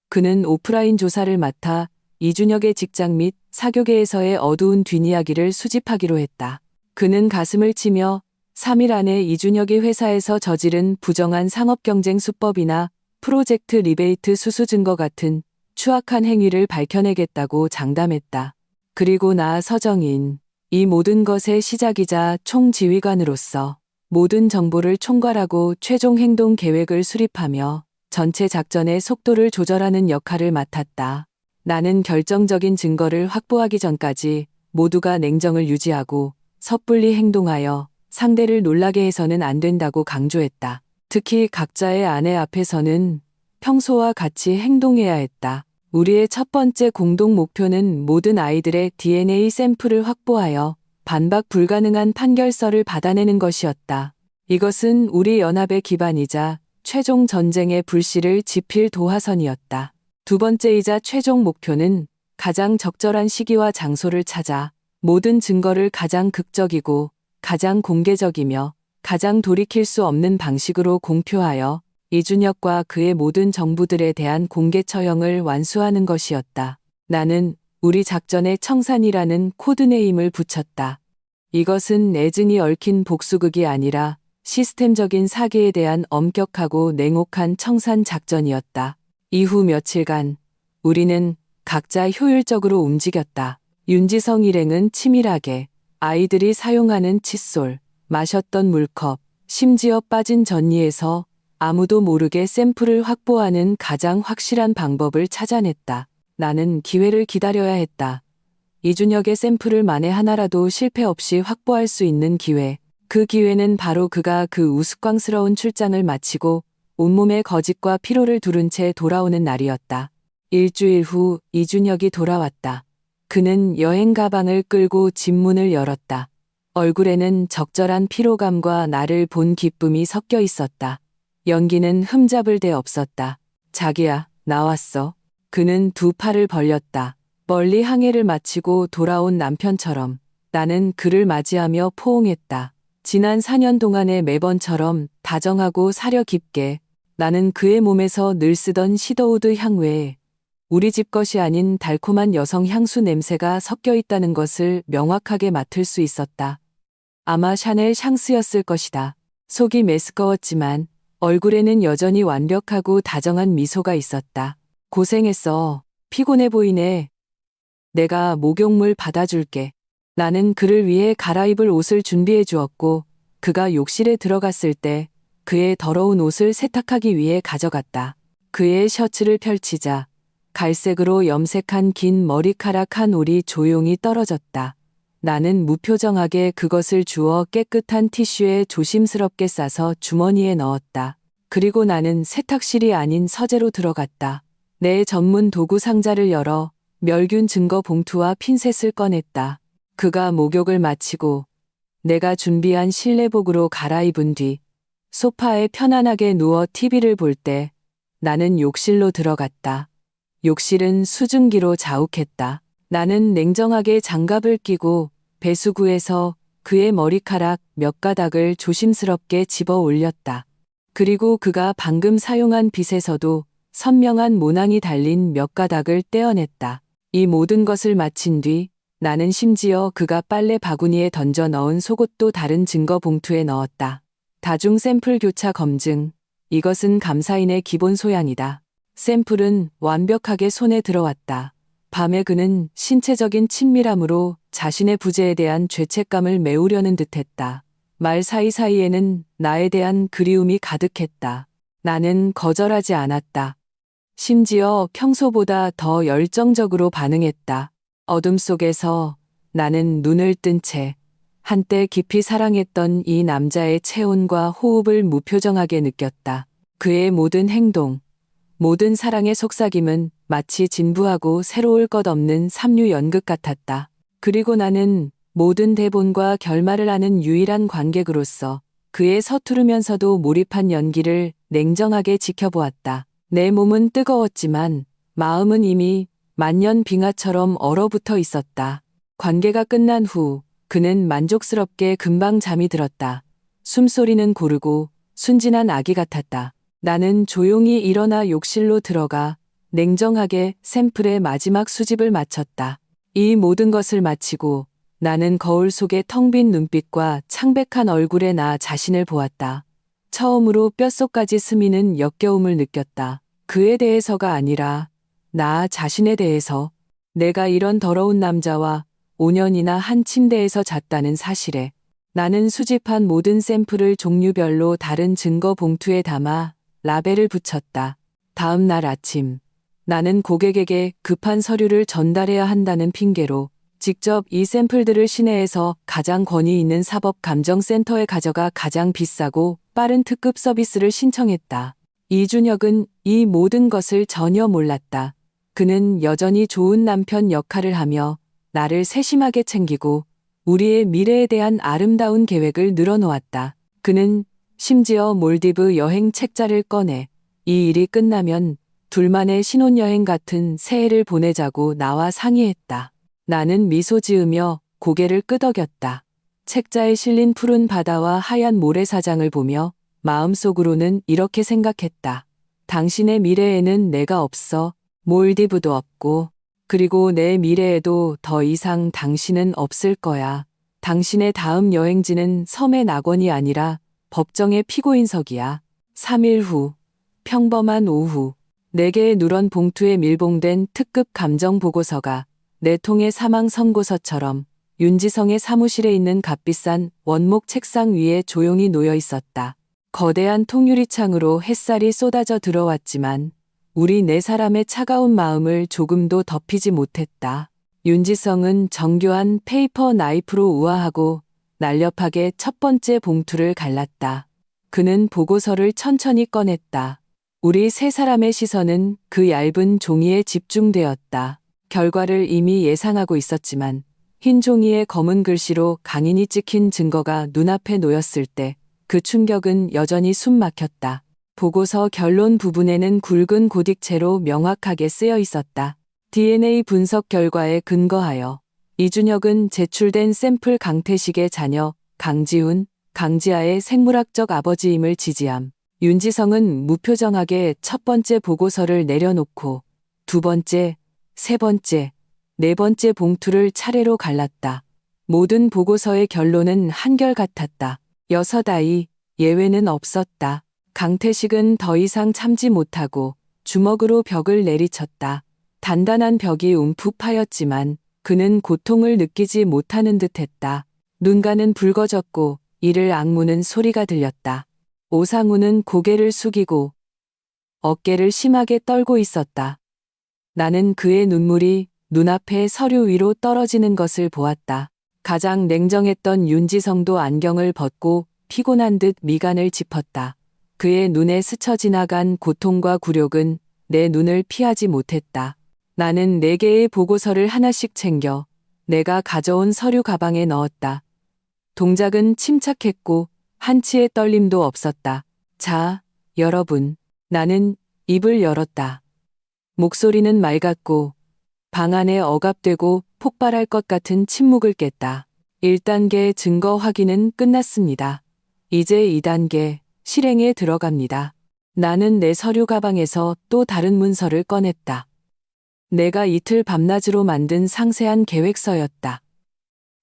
그는 오프라인 조사를 맡아 이준혁의 직장 및 사교계에서의 어두운 뒷이야기를 수집하기로 했다. 그는 가슴을 치며 3일 안에 이준혁이 회사에서 저지른 부정한 상업경쟁 수법이나 프로젝트 리베이트 수수 증거 같은 추악한 행위를 밝혀내겠다고 장담했다. 그리고 나 서정인, 이 모든 것의 시작이자 총지휘관으로서 모든 정보를 총괄하고 최종 행동 계획을 수립하며 전체 작전의 속도를 조절하는 역할을 맡았다. 나는 결정적인 증거를 확보하기 전까지 모두가 냉정을 유지하고 섣불리 행동하여 상대를 놀라게 해서는 안 된다고 강조했다. 특히 각자의 아내 앞에서는 평소와 같이 행동해야 했다. 우리의 첫 번째 공동 목표는 모든 아이들의 DNA 샘플을 확보하여 반박 불가능한 판결서를 받아내는 것이었다. 이것은 우리 연합의 기반이자 최종 전쟁의 불씨를 지필 도화선이었다. 두 번째이자 최종 목표는 가장 적절한 시기와 장소를 찾아 모든 증거를 가장 극적이고 가장 공개적이며 가장 돌이킬 수 없는 방식으로 공표하여 이준혁과 그의 모든 정부들에 대한 공개 처형을 완수하는 것이었다. 나는 우리 작전에 청산이라는 코드네임을 붙였다. 이것은 애증이 얽힌 복수극이 아니라 시스템적인 사기에 대한 엄격하고 냉혹한 청산 작전이었다. 이후 며칠간 우리는 각자 효율적으로 움직였다. 윤지성 일행은 치밀하게 아이들이 사용하는 칫솔, 마셨던 물컵, 심지어 빠진 전리에서 아무도 모르게 샘플을 확보하는 가장 확실한 방법을 찾아냈다. 나는 기회를 기다려야 했다. 이준혁의 샘플을 만에 하나라도 실패 없이 확보할 수 있는 기회. 그 기회는 바로 그가 그 우스꽝스러운 출장을 마치고 온몸에 거짓과 피로를 두른 채 돌아오는 날이었다. 일주일 후 이준혁이 돌아왔다. 그는 여행 가방을 끌고 집문을 열었다. 얼굴에는 적절한 피로감과 나를 본 기쁨이 섞여 있었다. 연기는 흠잡을 데 없었다. 자기야, 나왔어. 그는 두 팔을 벌렸다. 멀리 항해를 마치고 돌아온 남편처럼 나는 그를 맞이하며 포옹했다. 지난 4년 동안의 매번처럼 다정하고 사려 깊게 나는 그의 몸에서 늘 쓰던 시더우드 향 외에 우리 집 것이 아닌 달콤한 여성 향수 냄새가 섞여 있다는 것을 명확하게 맡을 수 있었다. 아마 샤넬 샹스였을 것이다. 속이 메스꺼웠지만 얼굴에는 여전히 완벽하고 다정한 미소가 있었다. 고생했어. 피곤해 보이네. 내가 목욕물 받아줄게. 나는 그를 위해 갈아입을 옷을 준비해 주었고 그가 욕실에 들어갔을 때 그의 더러운 옷을 세탁하기 위해 가져갔다. 그의 셔츠를 펼치자 갈색으로 염색한 긴 머리카락 한 올이 조용히 떨어졌다. 나는 무표정하게 그것을 주워 깨끗한 티슈에 조심스럽게 싸서 주머니에 넣었다. 그리고 나는 세탁실이 아닌 서재로 들어갔다. 내 전문 도구 상자를 열어 멸균 증거 봉투와 핀셋을 꺼냈다. 그가 목욕을 마치고 내가 준비한 실내복으로 갈아입은 뒤 소파에 편안하게 누워 TV를 볼 때 나는 욕실로 들어갔다. 욕실은 수증기로 자욱했다. 나는 냉정하게 장갑을 끼고 배수구에서 그의 머리카락 몇 가닥을 조심스럽게 집어 올렸다. 그리고 그가 방금 사용한 빗에서도 선명한 모낭이 달린 몇 가닥을 떼어냈다. 이 모든 것을 마친 뒤 나는 심지어 그가 빨래 바구니에 던져 넣은 속옷도 다른 증거 봉투에 넣었다. 다중 샘플 교차 검증. 이것은 감사인의 기본 소양이다. 샘플은 완벽하게 손에 들어왔다. 밤에 그는 신체적인 친밀함으로 자신의 부재에 대한 죄책감을 메우려는 듯했다. 말 사이사이에는 나에 대한 그리움이 가득했다. 나는 거절하지 않았다. 심지어 평소보다 더 열정적으로 반응했다. 어둠 속에서 나는 눈을 뜬 채 한때 깊이 사랑했던 이 남자의 체온과 호흡을 무표정하게 느꼈다. 그의 모든 행동, 모든 사랑의 속삭임은 마치 진부하고 새로울 것 없는 삼류 연극 같았다. 그리고 나는 모든 대본과 결말을 아는 유일한 관객으로서 그의 서투르면서도 몰입한 연기를 냉정하게 지켜보았다. 내 몸은 뜨거웠지만 마음은 이미 만년 빙하처럼 얼어붙어 있었다. 관계가 끝난 후 그는 만족스럽게 금방 잠이 들었다. 숨소리는 고르고 순진한 아기 같았다. 나는 조용히 일어나 욕실로 들어가 냉정하게 샘플의 마지막 수집을 마쳤다. 이 모든 것을 마치고 나는 거울 속의 텅 빈 눈빛과 창백한 얼굴에 나 자신을 보았다. 처음으로 뼛속까지 스미는 역겨움을 느꼈다. 그에 대해서가 아니라 나 자신에 대해서. 내가 이런 더러운 남자와 5년이나 한 침대에서 잤다는 사실에 나는 수집한 모든 샘플을 종류별로 다른 증거 봉투에 담아 라벨을 붙였다. 다음 날 아침 나는 고객에게 급한 서류를 전달해야 한다는 핑계로 직접 이 샘플들을 시내에서 가장 권위 있는 사법감정센터에 가져가 가장 비싸고 빠른 특급 서비스를 신청했다. 이준혁은 이 모든 것을 전혀 몰랐다. 그는 여전히 좋은 남편 역할을 하며 나를 세심하게 챙기고 우리의 미래에 대한 아름다운 계획을 늘어놓았다. 그는 심지어 몰디브 여행 책자를 꺼내 이 일이 끝나면 둘만의 신혼여행 같은 새해를 보내자고 나와 상의했다. 나는 미소 지으며 고개를 끄덕였다. 책자에 실린 푸른 바다와 하얀 모래사장을 보며 마음속으로는 이렇게 생각했다. 당신의 미래에는 내가 없어. 몰디브도 없고, 그리고 내 미래에도 더 이상 당신은 없을 거야. 당신의 다음 여행지는 섬의 낙원이 아니라 법정의 피고인석이야. 3일 후, 평범한 오후, 4개의 누런 봉투에 밀봉된 특급 감정 보고서가 내 통의 사망 선고서처럼 윤지성의 사무실에 있는 값비싼 원목 책상 위에 조용히 놓여 있었다. 거대한 통유리창으로 햇살이 쏟아져 들어왔지만 우리 4사람의 차가운 마음을 조금도 덮이지 못했다. 윤지성은 정교한 페이퍼 나이프로 우아하고 날렵하게 첫 번째 봉투를 갈랐다. 그는 보고서를 천천히 꺼냈다. 우리 3사람의 시선은 그 얇은 종이에 집중되었다. 결과를 이미 예상하고 있었지만 흰 종이에 검은 글씨로 강인히 찍힌 증거가 눈앞에 놓였을 때 그 충격은 여전히 숨 막혔다. 보고서 결론 부분에는 굵은 고딕체로 명확하게 쓰여 있었다. DNA 분석 결과에 근거하여 이준혁은 제출된 샘플 강태식의 자녀 강지훈, 강지아의 생물학적 아버지임을 지지함. 윤지성은 무표정하게 첫 번째 보고서를 내려놓고 두 번째, 세 번째, 네 번째 봉투를 차례로 갈랐다. 모든 보고서의 결론은 한결같았다. 6아이, 예외는 없었다. 강태식은 더 이상 참지 못하고 주먹으로 벽을 내리쳤다. 단단한 벽이 움푹 파였지만 그는 고통을 느끼지 못하는 듯했다. 눈가는 붉어졌고 이를 악무는 소리가 들렸다. 오상우는 고개를 숙이고 어깨를 심하게 떨고 있었다. 나는 그의 눈물이 눈앞에 서류 위로 떨어지는 것을 보았다. 가장 냉정했던 윤지성도 안경을 벗고 피곤한 듯 미간을 짚었다. 그의 눈에 스쳐 지나간 고통과 굴욕은 내 눈을 피하지 못했다. 나는 4개의 보고서를 하나씩 챙겨 내가 가져온 서류 가방에 넣었다. 동작은 침착했고 한치의 떨림도 없었다. 자, 여러분. 나는 입을 열었다. 목소리는 맑았고 방 안에 억압되고 폭발할 것 같은 침묵을 깼다. 1단계 증거 확인은 끝났습니다. 이제 2단계 실행에 들어갑니다. 나는 내 서류 가방에서 또 다른 문서를 꺼냈다. 내가 이틀 밤낮으로 만든 상세한 계획서였다.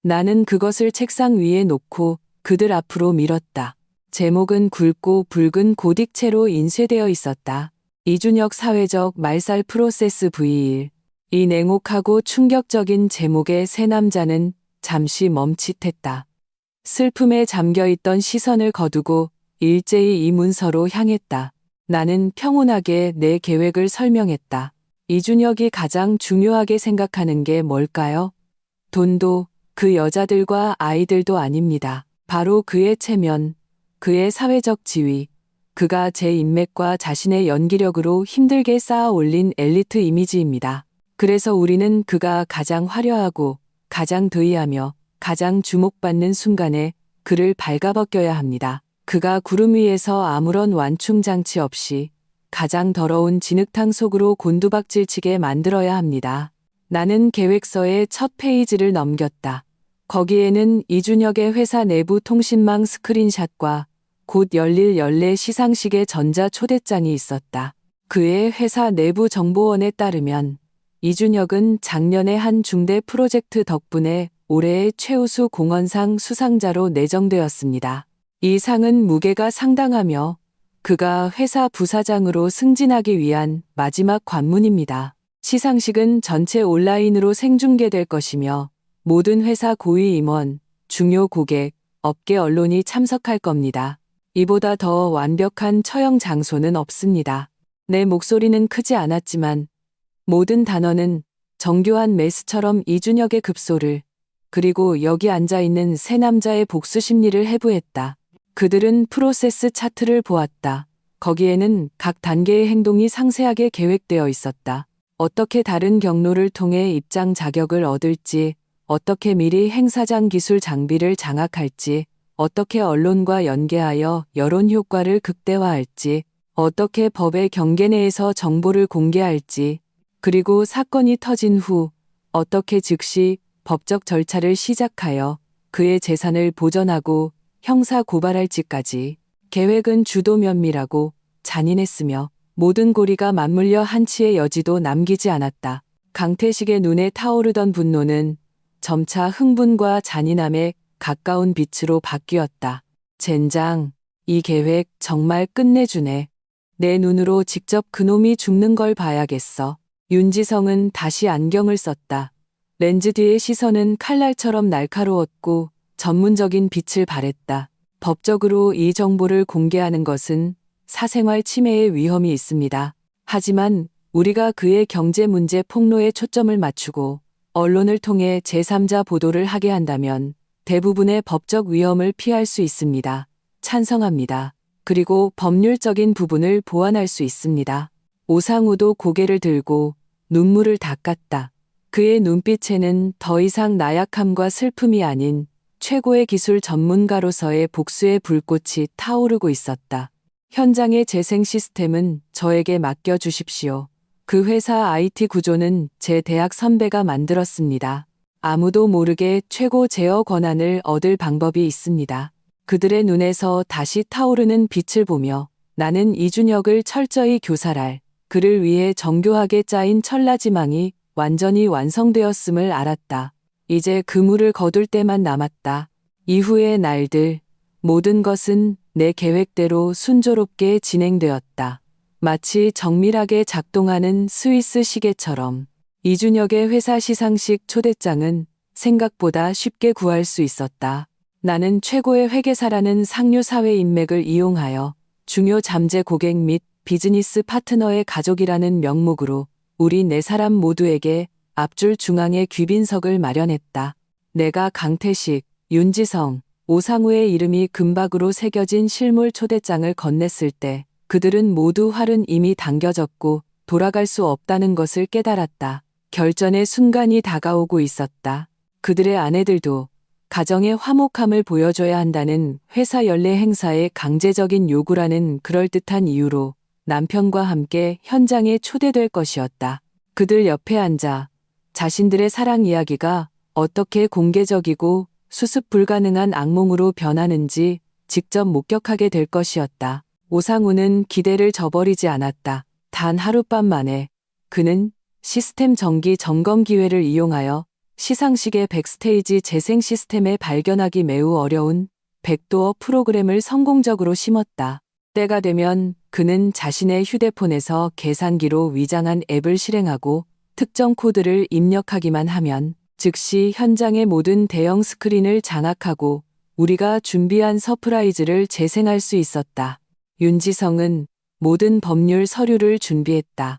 나는 그것을 책상 위에 놓고 그들 앞으로 밀었다. 제목은 굵고 붉은 고딕체로 인쇄되어 있었다. 이준혁 사회적 말살 프로세스 V1. 이 냉혹하고 충격적인 제목의 세 남자는 잠시 멈칫했다. 슬픔에 잠겨있던 시선을 거두고 일제히 이 문서로 향했다. 나는 평온하게 내 계획을 설명했다. 이준혁이 가장 중요하게 생각하는 게 뭘까요? 돈도 그 여자들과 아이들도 아닙니다. 바로 그의 체면, 그의 사회적 지위, 그가 제 인맥과 자신의 연기력으로 힘들게 쌓아 올린 엘리트 이미지입니다. 그래서 우리는 그가 가장 화려하고 가장 더위하며 가장 주목받는 순간에 그를 발가벗겨야 합니다. 그가 구름 위에서 아무런 완충장치 없이 가장 더러운 진흙탕 속으로 곤두박질치게 만들어야 합니다. 나는 계획서의 첫 페이지를 넘겼다. 거기에는 이준혁의 회사 내부 통신망 스크린샷과 곧 열릴 연례 시상식의 전자 초대장이 있었다. 그의 회사 내부 정보원에 따르면 이준혁은 작년에 한 중대 프로젝트 덕분에 올해의 최우수 공헌상 수상자로 내정되었습니다. 이 상은 무게가 상당하며 그가 회사 부사장으로 승진하기 위한 마지막 관문입니다. 시상식은 전체 온라인으로 생중계될 것이며 모든 회사 고위 임원, 중요 고객, 업계 언론이 참석할 겁니다. 이보다 더 완벽한 처형 장소는 없습니다. 내 목소리는 크지 않았지만 모든 단어는 정교한 메스처럼 이준혁의 급소를 그리고 여기 앉아있는 세 남자의 복수 심리를 해부했다. 그들은 프로세스 차트를 보았다. 거기에는 각 단계의 행동이 상세하게 계획되어 있었다. 어떻게 다른 경로를 통해 입장 자격을 얻을지, 어떻게 미리 행사장 기술 장비를 장악할지, 어떻게 언론과 연계하여 여론 효과를 극대화할지, 어떻게 법의 경계 내에서 정보를 공개할지, 그리고 사건이 터진 후 어떻게 즉시 법적 절차를 시작하여 그의 재산을 보전하고 형사 고발할지까지. 계획은 주도 면밀하고 잔인했으며 모든 고리가 맞물려 한치의 여지도 남기지 않았다. 강태식의 눈에 타오르던 분노는 점차 흥분과 잔인함에 가까운 빛으로 바뀌었다. 젠장, 이 계획 정말 끝내주네. 내 눈으로 직접 그놈이 죽는 걸 봐야겠어. 윤지성은 다시 안경을 썼다. 렌즈 뒤의 시선은 칼날처럼 날카로웠고 전문적인 빛을 발했다. 법적으로 이 정보를 공개하는 것은 사생활 침해의 위험이 있습니다. 하지만 우리가 그의 경제 문제 폭로에 초점을 맞추고 언론을 통해 제3자 보도를 하게 한다면 대부분의 법적 위험을 피할 수 있습니다. 찬성합니다. 그리고 법률적인 부분을 보완할 수 있습니다. 오상우도 고개를 들고 눈물을 닦았다. 그의 눈빛에는 더 이상 나약함과 슬픔이 아닌 최고의 기술 전문가로서의 복수의 불꽃이 타오르고 있었다. 현장의 재생 시스템은 저에게 맡겨주십시오. 그 회사 IT 구조는 제 대학 선배가 만들었습니다. 아무도 모르게 최고 제어 권한을 얻을 방법이 있습니다. 그들의 눈에서 다시 타오르는 빛을 보며 나는 이준혁을 철저히 교살할, 그를 위해 정교하게 짜인 천라지망이 완전히 완성되었음을 알았다. 이제 그물을 거둘 때만 남았다. 이후의 날들, 모든 것은 내 계획대로 순조롭게 진행되었다. 마치 정밀하게 작동하는 스위스 시계처럼. 이준혁의 회사 시상식 초대장은 생각보다 쉽게 구할 수 있었다. 나는 최고의 회계사라는 상류 사회 인맥을 이용하여 중요 잠재 고객 및 비즈니스 파트너의 가족이라는 명목으로 우리 네 사람 모두에게 앞줄 중앙에 귀빈석을 마련했다. 내가 강태식, 윤지성, 오상우의 이름이 금박으로 새겨진 실물 초대장을 건넸을 때 그들은 모두 활은 이미 당겨졌고 돌아갈 수 없다는 것을 깨달았다. 결전의 순간이 다가오고 있었다. 그들의 아내들도 가정의 화목함을 보여줘야 한다는 회사 연례 행사의 강제적인 요구라는 그럴듯한 이유로 남편과 함께 현장에 초대될 것이었다. 그들 옆에 앉아 자신들의 사랑 이야기가 어떻게 공개적이고 수습 불가능한 악몽으로 변하는지 직접 목격하게 될 것이었다. 오상우는 기대를 저버리지 않았다. 단 하룻밤 만에 그는 시스템 정기 점검 기회를 이용하여 시상식의 백스테이지 재생 시스템에 발견하기 매우 어려운 백도어 프로그램을 성공적으로 심었다. 때가 되면 그는 자신의 휴대폰에서 계산기로 위장한 앱을 실행하고 특정 코드를 입력하기만 하면 즉시 현장의 모든 대형 스크린을 장악하고 우리가 준비한 서프라이즈를 재생할 수 있었다. 윤지성은 모든 법률 서류를 준비했다.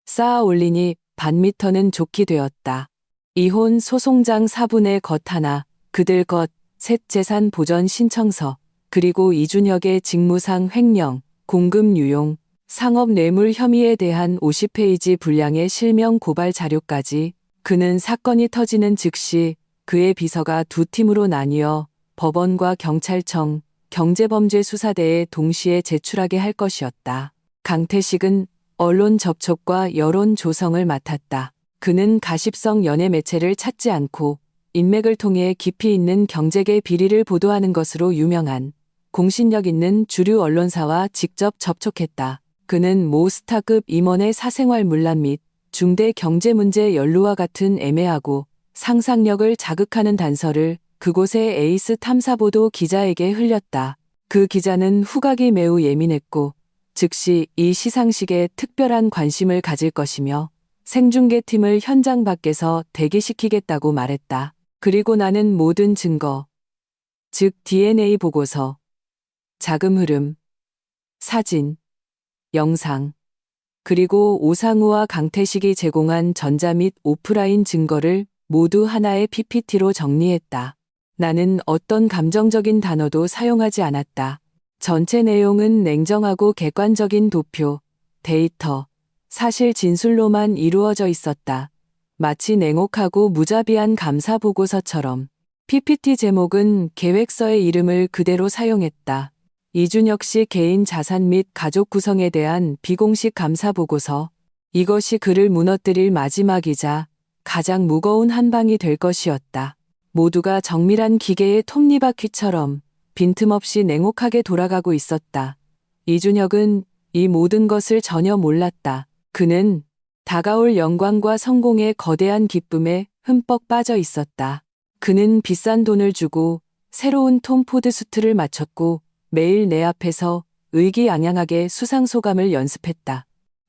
쌓아 올리니 반미터는 좋게 되었다. 이혼 소송장 사분의 것 하나, 그들 것, 셋 재산 보전 신청서, 그리고 이준혁의 직무상 횡령, 공금 유용, 상업 뇌물 혐의에 대한 50페이지 분량의 실명 고발 자료까지. 그는 사건이 터지는 즉시 그의 비서가 두 팀으로 나뉘어 법원과 경찰청, 경제범죄수사대에 동시에 제출하게 할 것이었다. 강태식은 언론 접촉과 여론 조성을 맡았다. 그는 가십성 연예 매체를 찾지 않고 인맥을 통해 깊이 있는 경제계 비리를 보도하는 것으로 유명한 공신력 있는 주류 언론사와 직접 접촉했다. 그는 모 스타급 임원의 사생활 문란 및 중대 경제 문제 연루와 같은 애매하고 상상력을 자극하는 단서를 그곳의 에이스 탐사보도 기자에게 흘렸다. 그 기자는 후각이 매우 예민했고 즉시 이 시상식에 특별한 관심을 가질 것이며 생중계팀을 현장 밖에서 대기시키겠다고 말했다. 그리고 나는 모든 증거, 즉 DNA 보고서, 자금 흐름, 사진, 영상, 그리고 오상우와 강태식이 제공한 전자 및 오프라인 증거를 모두 하나의 PPT로 정리했다. 나는 어떤 감정적인 단어도 사용하지 않았다. 전체 내용은 냉정하고 객관적인 도표, 데이터, 사실 진술로만 이루어져 있었다. 마치 냉혹하고 무자비한 감사 보고서처럼. PPT 제목은 계획서의 이름을 그대로 사용했다. 이준혁 씨 개인 자산 및 가족 구성에 대한 비공식 감사 보고서. 이것이 그를 무너뜨릴 마지막이자 가장 무거운 한 방이 될 것이었다. 모두가 정밀한 기계의 톱니바퀴처럼 빈틈없이 냉혹하게 돌아가고 있었다. 이준혁은 이 모든 것을 전혀 몰랐다. 그는 다가올 영광과 성공의 거대한 기쁨에 흠뻑 빠져 있었다. 그는 비싼 돈을 주고 새로운 톰 포드 수트를 맞췄고 매일 내 앞에서 의기양양하게 수상소감을 연습했다.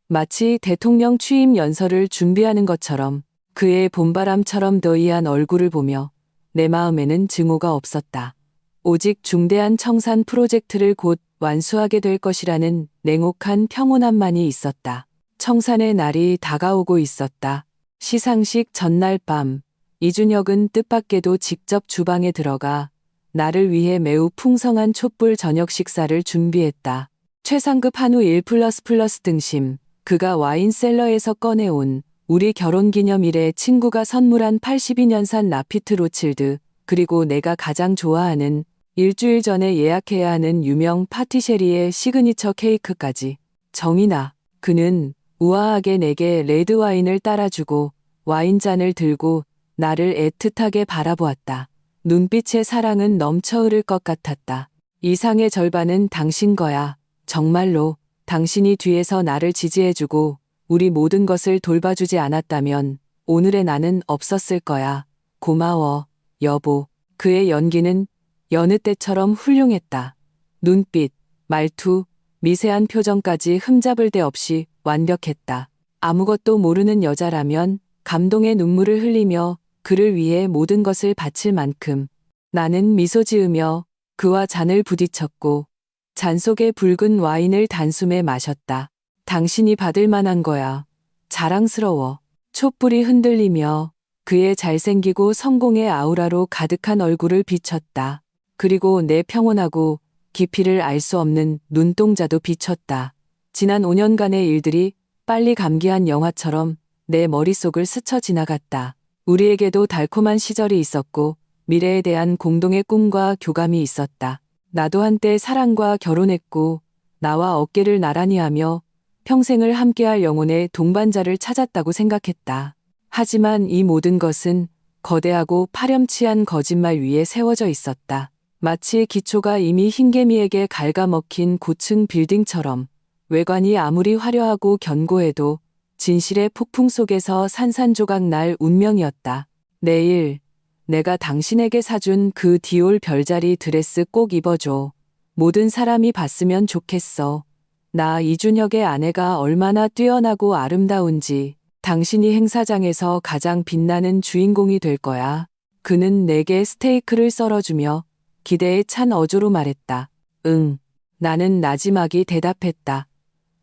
마치 대통령 취임 연설을 준비하는 것처럼 그의 봄바람처럼 더이한 얼굴을 보며 내 마음에는 증오가 없었다. 오직 중대한 청산 프로젝트를 곧 완수하게 될 것이라는 냉혹한 평온함만이 있었다. 청산의 날이 다가오고 있었다. 시상식 전날 밤, 이준혁은 뜻밖에도 직접 주방에 들어가 나를 위해 매우 풍성한 촛불 저녁 식사를 준비했다. 최상급 한우 1+++ 등심, 그가 와인셀러에서 꺼내온 우리 결혼기념일에 친구가 선물한 82년산 라피트 로칠드, 그리고 내가 가장 좋아하는 일주일 전에 예약해야 하는 유명 파티쉐리의 시그니처 케이크까지. 정인아, 그는 우아하게 내게 레드와인을 따라주고 와인잔을 들고 나를 애틋하게 바라보았다. 눈빛의 사랑은 넘쳐 흐를 것 같았다. 이 상의 절반은 당신 거야. 정말로 당신이 뒤에서 나를 지지해주고 우리 모든 것을 돌봐주지 않았다면 오늘의 나는 없었을 거야. 고마워, 여보. 그의 연기는 여느 때처럼 훌륭했다. 눈빛, 말투, 미세한 표정까지 흠잡을 데 없이 완벽했다. 아무것도 모르는 여자라면 감동의 눈물을 흘리며 그를 위해 모든 것을 바칠 만큼. 나는 미소 지으며 그와 잔을 부딪혔고 잔 속의 붉은 와인을 단숨에 마셨다. 당신이 받을 만한 거야. 자랑스러워. 촛불이 흔들리며 그의 잘생기고 성공의 아우라로 가득한 얼굴을 비췄다. 그리고 내 평온하고 깊이를 알 수 없는 눈동자도 비쳤다. 지난 5년간의 일들이 빨리 감기한 영화처럼 내 머릿속을 스쳐 지나갔다. 우리에게도 달콤한 시절이 있었고 미래에 대한 공동의 꿈과 교감이 있었다. 나도 한때 사랑과 결혼했고 나와 어깨를 나란히 하며 평생을 함께할 영혼의 동반자를 찾았다고 생각했다. 하지만 이 모든 것은 거대하고 파렴치한 거짓말 위에 세워져 있었다. 마치 기초가 이미 흰개미에게 갉아먹힌 고층 빌딩처럼. 외관이 아무리 화려하고 견고해도 진실의 폭풍 속에서 산산조각 날 운명이었다. 내일 내가 당신에게 사준 그 디올 별자리 드레스 꼭 입어줘. 모든 사람이 봤으면 좋겠어. 나 이준혁의 아내가 얼마나 뛰어나고 아름다운지. 당신이 행사장에서 가장 빛나는 주인공이 될 거야. 그는 내게 스테이크를 썰어주며 기대에 찬 어조로 말했다. 응. 나는 나지막이 대답했다.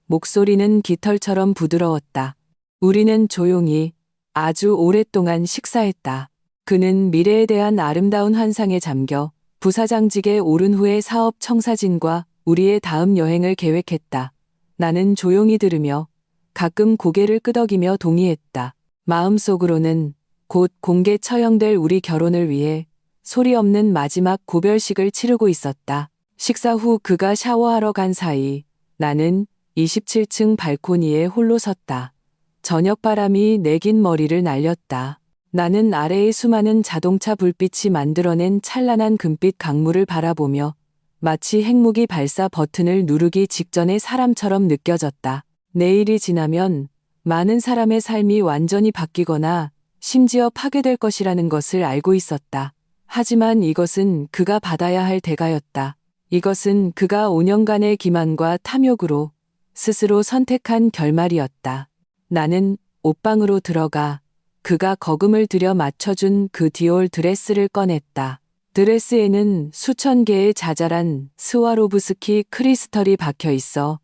목소리는 깃털처럼 부드러웠다. 우리는 조용히 아주 오랫동안 식사했다. 그는 미래에 대한 아름다운 환상에 잠겨 부사장직에 오른 후의 사업 청사진과 우리의 다음 여행을 계획했다. 나는 조용히 들으며 가끔 고개를 끄덕이며 동의했다. 마음속으로는 곧 공개 처형될 우리 결혼을 위해 소리 없는 마지막 고별식을 치르고 있었다. 식사 후 그가 샤워하러 간 사이 나는 27층 발코니에 홀로 섰다. 저녁 바람이 내 긴 머리를 날렸다. 나는 아래의 수많은 자동차 불빛이 만들어낸 찬란한 금빛 강물을 바라보며 마치 핵무기 발사 버튼을 누르기 직전의 사람처럼 느껴졌다. 내일이 지나면 많은 사람의 삶이 완전히 바뀌거나 심지어 파괴될 것이라는 것을 알고 있었다. 하지만 이것은 그가 받아야 할 대가였다. 이것은 그가 5년간의 기만과 탐욕으로 스스로 선택한 결말이었다. 나는 옷방으로 들어가 그가 거금을 들여 맞춰준 그 디올 드레스를 꺼냈다. 드레스에는 수천 개의 자잘한 스와로브스키 크리스털이 박혀 있어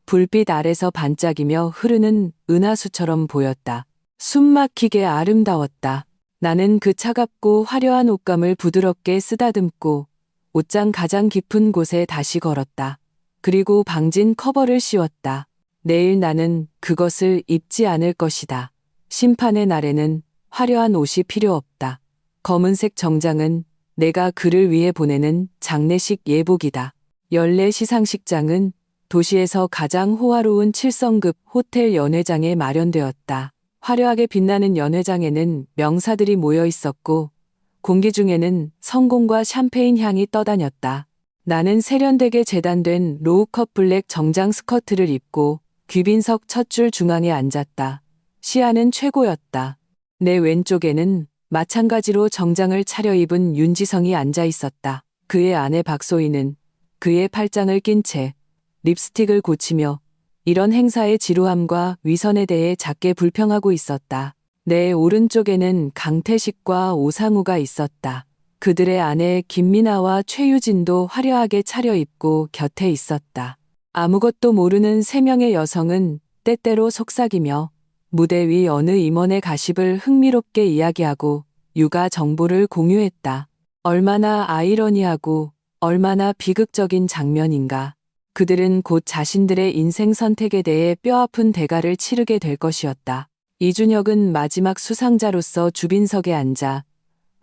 불빛 아래서 반짝이며 흐르는 은하수처럼 보였다. 숨막히게 아름다웠다. 나는 그 차갑고 화려한 옷감을 부드럽게 쓰다듬고 옷장 가장 깊은 곳에 다시 걸었다. 그리고 방진 커버를 씌웠다. 내일 나는 그것을 입지 않을 것이다. 심판의 날에는 화려한 옷이 필요 없다. 검은색 정장은 내가 그를 위해 보내는 장례식 예복이다. 연례 시상식장은 도시에서 가장 호화로운 7성급 호텔 연회장에 마련되었다. 화려하게 빛나는 연회장에는 명사들이 모여 있었고 공기 중에는 성공과 샴페인 향이 떠다녔다. 나는 세련되게 재단된 로우컷 블랙 정장 스커트를 입고 귀빈석 첫 줄 중앙에 앉았다. 시야는 최고였다. 내 왼쪽에는 마찬가지로 정장을 차려입은 윤지성이 앉아 있었다. 그의 아내 박소희는 그의 팔짱을 낀 채 립스틱을 고치며 이런 행사의 지루함과 위선에 대해 작게 불평하고 있었다. 내 오른쪽에는 강태식과 오상우가 있었다. 그들의 아내 김민아와 최유진도 화려하게 차려입고 곁에 있었다. 아무것도 모르는 세 명의 여성은 때때로 속삭이며 무대 위 어느 임원의 가십을 흥미롭게 이야기하고 육아 정보를 공유했다. 얼마나 아이러니하고 얼마나 비극적인 장면인가. 그들은 곧 자신들의 인생 선택에 대해 뼈아픈 대가를 치르게 될 것이었다. 이준혁은 마지막 수상자로서 주빈석에 앉아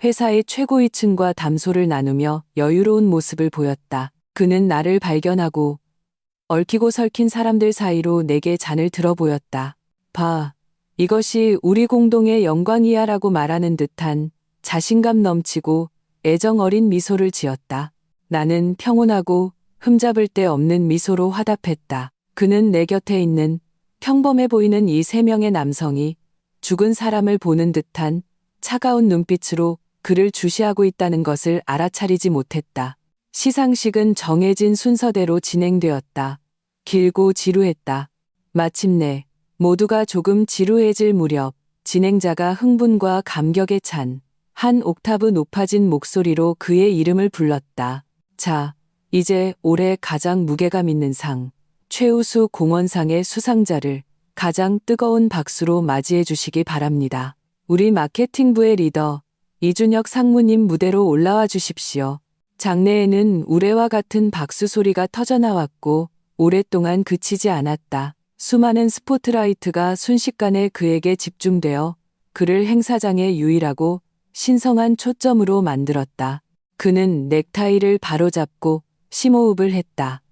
회사의 최고위층과 담소를 나누며 여유로운 모습을 보였다. 그는 나를 발견하고 얽히고 설킨 사람들 사이로 내게 잔을 들어 보였다. 봐, 이것이 우리 공동의 영광이야 라고 말하는 듯한 자신감 넘치고 애정 어린 미소를 지었다. 나는 평온하고 흠잡을 데 없는 미소로 화답했다. 그는 내 곁에 있는 평범해 보이는 이 세 명의 남성이 죽은 사람을 보는 듯한 차가운 눈빛으로 그를 주시하고 있다는 것을 알아차리지 못했다. 시상식은 정해진 순서대로 진행되었다. 길고 지루했다. 마침내 모두가 조금 지루해질 무렵 진행자가 흥분과 감격에 찬 한 옥타브 높아진 목소리로 그의 이름을 불렀다. 자, 이제 올해 가장 무게감 있는 상, 최우수 공헌상의 수상자를 가장 뜨거운 박수로 맞이해 주시기 바랍니다. 우리 마케팅부의 리더 이준혁 상무님 무대로 올라와 주십시오. 장내에는 우레와 같은 박수 소리가 터져나왔고 오랫동안 그치지 않았다. 수많은 스포트라이트가 순식간에 그에게 집중되어 그를 행사장의 유일하고 신성한 초점으로 만들었다. 그는 넥타이를 바로잡고 심호흡을 했다.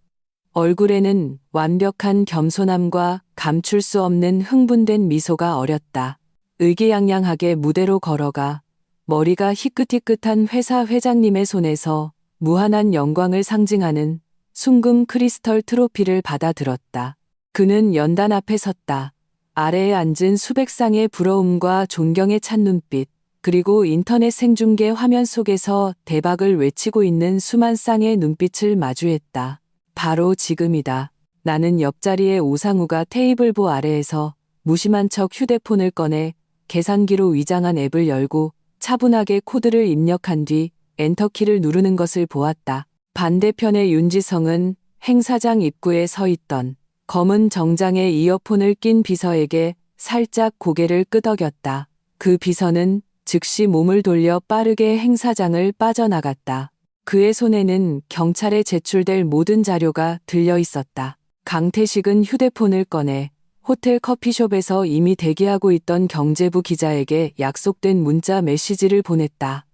얼굴에는 완벽한 겸손함과 감출 수 없는 흥분된 미소가 어렸다. 의기양양하게 무대로 걸어가 머리가 희끗희끗한 회사 회장님의 손에서 무한한 영광을 상징하는 순금 크리스털 트로피를 받아들었다. 그는 연단 앞에 섰다. 아래에 앉은 수백 쌍의 부러움과 존경에 찬 눈빛, 그리고 인터넷 생중계 화면 속에서 대박을 외치고 있는 수만 쌍의 눈빛을 마주했다. 바로 지금이다. 나는 옆자리의 오상우가 테이블보 아래에서 무심한 척 휴대폰을 꺼내 계산기로 위장한 앱을 열고 차분하게 코드를 입력한 뒤 엔터키를 누르는 것을 보았다. 반대편의 윤지성은 행사장 입구에 서 있던 검은 정장에 이어폰을 낀 비서에게 살짝 고개를 끄덕였다. 그 비서는 즉시 몸을 돌려 빠르게 행사장을 빠져나갔다. 그의 손에는 경찰에 제출될 모든 자료가 들려 있었다. 강태식은 휴대폰을 꺼내 호텔 커피숍에서 이미 대기하고 있던 경제부 기자에게 약속된 문자 메시지를 보냈다.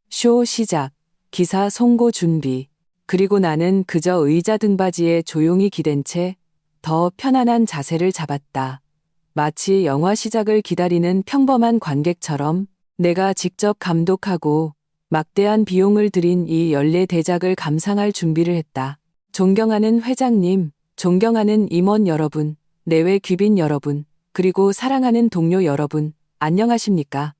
쇼 시작, 기사 송고 준비. 그리고 나는 그저 의자 등받이에 조용히 기댄 채 더 편안한 자세를 잡았다. 마치 영화 시작을 기다리는 평범한 관객처럼 내가 직접 감독하고 막대한 비용을 들인 이 연례 대작을 감상할 준비를 했다. 존경하는 회장님, 존경하는 임원 여러분, 내외 귀빈 여러분, 그리고 사랑하는 동료 여러분, 안녕하십니까?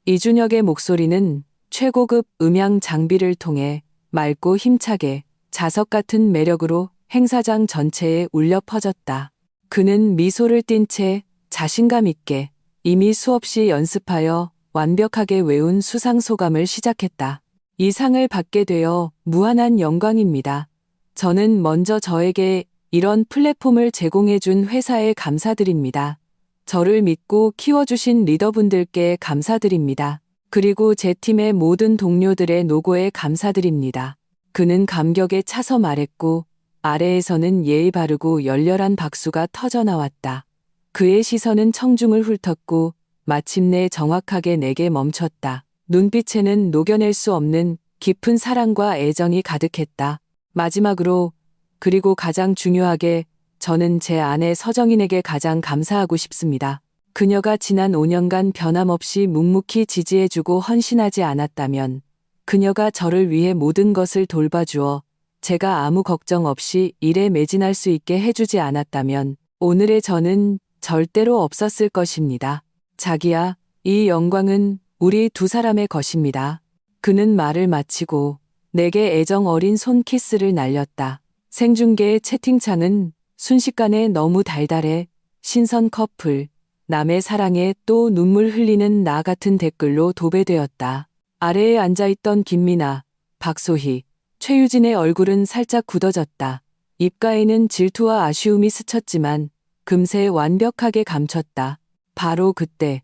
이준혁의 목소리는 최고급 음향 장비를 통해 맑고 힘차게 자석 같은 매력으로 행사장 전체에 울려 퍼졌다. 그는 미소를 띤 채 자신감 있게 이미 수없이 연습하여 완벽하게 외운 수상 소감을 시작했다. 이 상을 받게 되어 무한한 영광입니다. 저는 먼저 저에게 이런 플랫폼을 제공해준 회사에 감사드립니다. 저를 믿고 키워주신 리더분들께 감사드립니다. 그리고 제 팀의 모든 동료들의 노고에 감사드립니다. 그는 감격에 차서 말했고 아래에서는 예의 바르고 열렬한 박수가 터져나왔다. 그의 시선은 청중을 훑었고 마침내 정확하게 내게 멈췄다. 눈빛에는 녹여낼 수 없는 깊은 사랑과 애정이 가득했다. 마지막으로, 그리고 가장 중요하게, 저는 제 아내 서정인에게 가장 감사하고 싶습니다. 그녀가 지난 5년간 변함없이 묵묵히 지지해주고 헌신하지 않았다면, 그녀가 저를 위해 모든 것을 돌봐주어 제가 아무 걱정 없이 일에 매진할 수 있게 해주지 않았다면 오늘의 저는 절대로 없었을 것입니다. 자기야, 이 영광은 우리 두 사람의 것입니다. 그는 말을 마치고 내게 애정 어린 손키스를 날렸다. 생중계의 채팅창은 순식간에 너무 달달해 신선 커플, 남의 사랑에 또 눈물 흘리는 나 같은 댓글로 도배되었다. 아래에 앉아있던 김미나, 박소희, 최유진의 얼굴은 살짝 굳어졌다. 입가에는 질투와 아쉬움이 스쳤지만 금세 완벽하게 감췄다. 바로 그때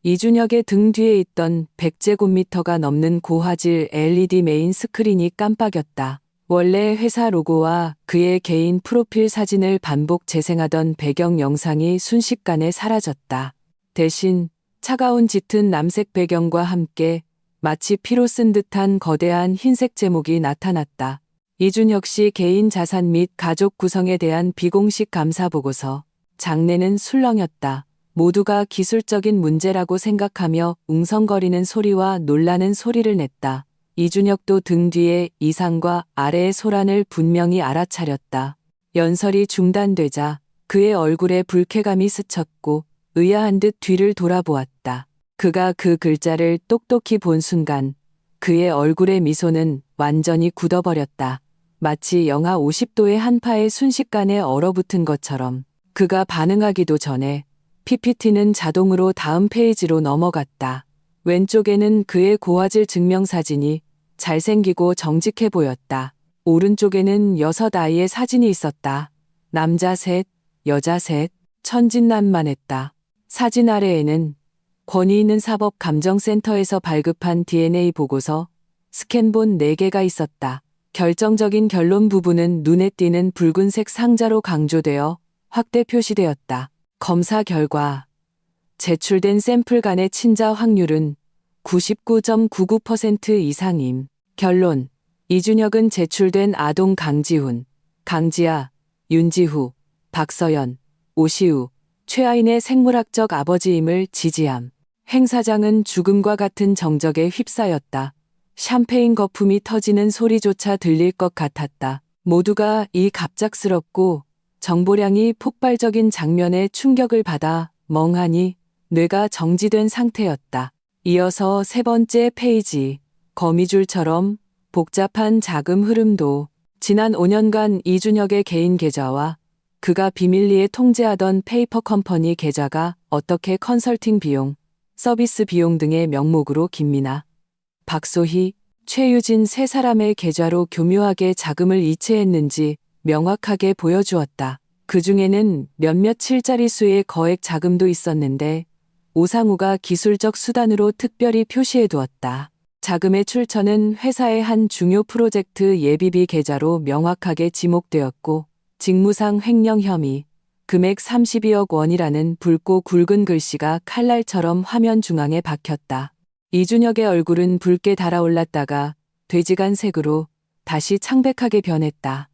이준혁의 등 뒤에 있던 100제곱미터가 넘는 고화질 LED 메인 스크린이 깜빡였다. 원래 회사 로고와 그의 개인 프로필 사진을 반복 재생하던 배경 영상이 순식간에 사라졌다. 대신 차가운 짙은 남색 배경과 함께 마치 피로 쓴 듯한 거대한 흰색 제목이 나타났다. 이준혁 씨 개인 자산 및 가족 구성에 대한 비공식 감사 보고서. 장내는 술렁였다. 모두가 기술적인 문제라고 생각하며 웅성거리는 소리와 놀라는 소리를 냈다. 이준혁도 등 뒤에 이상과 아래의 소란을 분명히 알아차렸다. 연설이 중단되자 그의 얼굴에 불쾌감이 스쳤고 의아한 듯 뒤를 돌아보았다. 그가 그 글자를 똑똑히 본 순간 그의 얼굴의 미소는 완전히 굳어버렸다. 마치 영하 50도의 한파에 순식간에 얼어붙은 것처럼. 그가 반응하기도 전에 PPT는 자동으로 다음 페이지로 넘어갔다. 왼쪽에는 그의 고화질 증명사진이 잘생기고 정직해 보였다. 오른쪽에는 6아이의 사진이 있었다. 남자 셋, 여자 셋, 천진난만했다. 사진 아래에는 권위 있는 사법감정센터에서 발급한 DNA 보고서, 스캔본 4개가 있었다. 결정적인 결론 부분은 눈에 띄는 붉은색 상자로 강조되어 확대 표시되었다. 검사 결과, 제출된 샘플 간의 친자 확률은 99.99% 이상임. 결론, 이준혁은 제출된 아동 강지훈, 강지아, 윤지후, 박서연, 오시우, 최아인의 생물학적 아버지임을 지지함. 행사장은 죽음과 같은 정적에 휩싸였다. 샴페인 거품이 터지는 소리조차 들릴 것 같았다. 모두가 이 갑작스럽고 정보량이 폭발적인 장면에 충격을 받아 멍하니 뇌가 정지된 상태였다. 이어서 3번째 페이지, 거미줄처럼 복잡한 자금 흐름도 지난 5년간 이준혁의 개인 계좌와 그가 비밀리에 통제하던 페이퍼 컴퍼니 계좌가 어떻게 컨설팅 비용, 서비스 비용 등의 명목으로 김미나, 박소희, 최유진 3사람의 계좌로 교묘하게 자금을 이체했는지 명확하게 보여주었다. 그 중에는 몇몇 7자릿수의 거액 자금도 있었는데 오상우가 기술적 수단으로 특별히 표시해 두었다. 자금의 출처는 회사의 한 중요 프로젝트 예비비 계좌로 명확하게 지목되었고 직무상 횡령 혐의, 금액 32억 원이라는 붉고 굵은 글씨가 칼날처럼 화면 중앙에 박혔다. 이준혁의 얼굴은 붉게 달아올랐다가 돼지간색으로 다시 창백하게 변했다.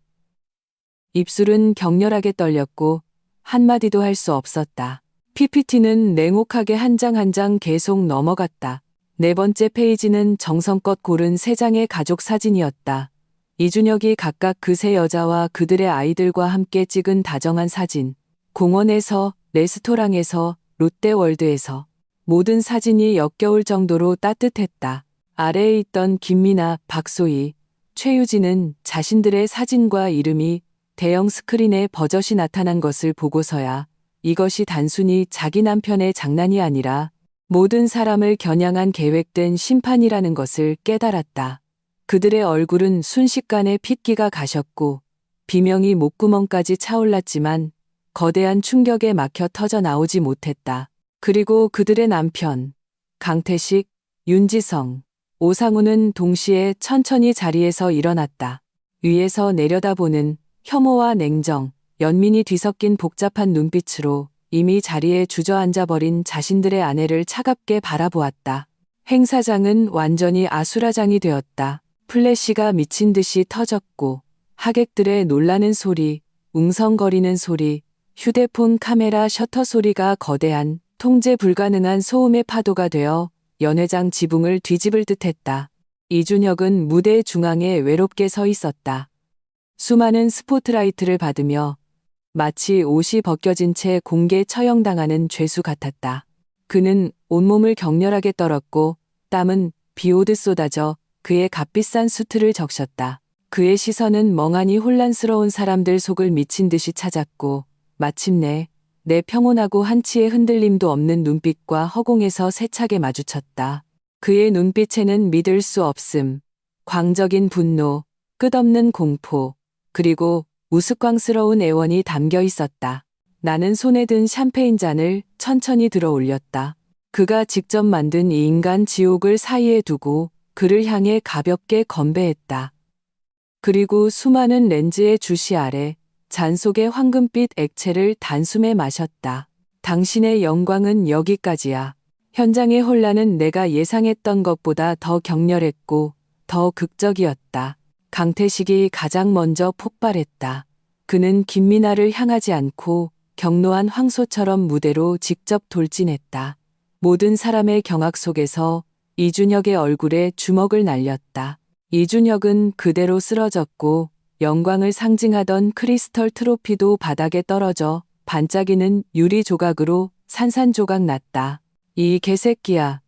입술은 격렬하게 떨렸고 한마디도 할 수 없었다. PPT는 냉혹하게 한 장 한 장 계속 넘어갔다. 네 번째 페이지는 정성껏 고른 세 장의 가족 사진이었다. 이준혁이 각각 그 세 여자와 그들의 아이들과 함께 찍은 다정한 사진. 공원에서, 레스토랑에서, 롯데월드에서. 모든 사진이 역겨울 정도로 따뜻했다. 아래에 있던 김미나, 박소희, 최유진은 자신들의 사진과 이름이 대형 스크린에 버젓이 나타난 것을 보고서야 이것이 단순히 자기 남편의 장난이 아니라 모든 사람을 겨냥한 계획된 심판이라는 것을 깨달았다. 그들의 얼굴은 순식간에 핏기가 가셨고 비명이 목구멍까지 차올랐지만 거대한 충격에 막혀 터져 나오지 못했다. 그리고 그들의 남편, 강태식, 윤지성, 오상우는 동시에 천천히 자리에서 일어났다. 위에서 내려다보는 혐오와 냉정, 연민이 뒤섞인 복잡한 눈빛으로 이미 자리에 주저앉아버린 자신들의 아내를 차갑게 바라보았다. 행사장은 완전히 아수라장이 되었다. 플래시가 미친 듯이 터졌고 하객들의 놀라는 소리, 웅성거리는 소리, 휴대폰 카메라 셔터 소리가 거대한 통제 불가능한 소음의 파도가 되어 연회장 지붕을 뒤집을 듯했다. 이준혁은 무대 중앙에 외롭게 서 있었다. 수많은 스포트라이트를 받으며 마치 옷이 벗겨진 채 공개 처형당하는 죄수 같았다. 그는 온몸을 격렬하게 떨었고 땀은 비오듯 쏟아져 그의 값비싼 수트를 적셨다. 그의 시선은 멍하니 혼란스러운 사람들 속을 미친 듯이 찾았고 마침내 내 평온하고 한치의 흔들림도 없는 눈빛과 허공에서 세차게 마주쳤다. 그의 눈빛에는 믿을 수 없음, 광적인 분노, 끝없는 공포, 그리고 우스꽝스러운 애원이 담겨 있었다. 나는 손에 든 샴페인 잔을 천천히 들어 올렸다. 그가 직접 만든 이 인간 지옥을 사이에 두고 그를 향해 가볍게 건배했다. 그리고 수많은 렌즈의 주시 아래 잔 속의 황금빛 액체를 단숨에 마셨다. 당신의 영광은 여기까지야. 현장의 혼란은 내가 예상했던 것보다 더 격렬했고 더 극적이었다. 강태식이 가장 먼저 폭발했다. 그는 김미나를 향하지 않고 격노한 황소처럼 무대로 직접 돌진했다. 모든 사람의 경악 속에서 이준혁의 얼굴에 주먹을 날렸다. 이준혁은 그대로 쓰러졌고 영광을 상징하던 크리스털 트로피도 바닥에 떨어져 반짝이는 유리 조각으로 산산조각 났다. 이 개새끼야.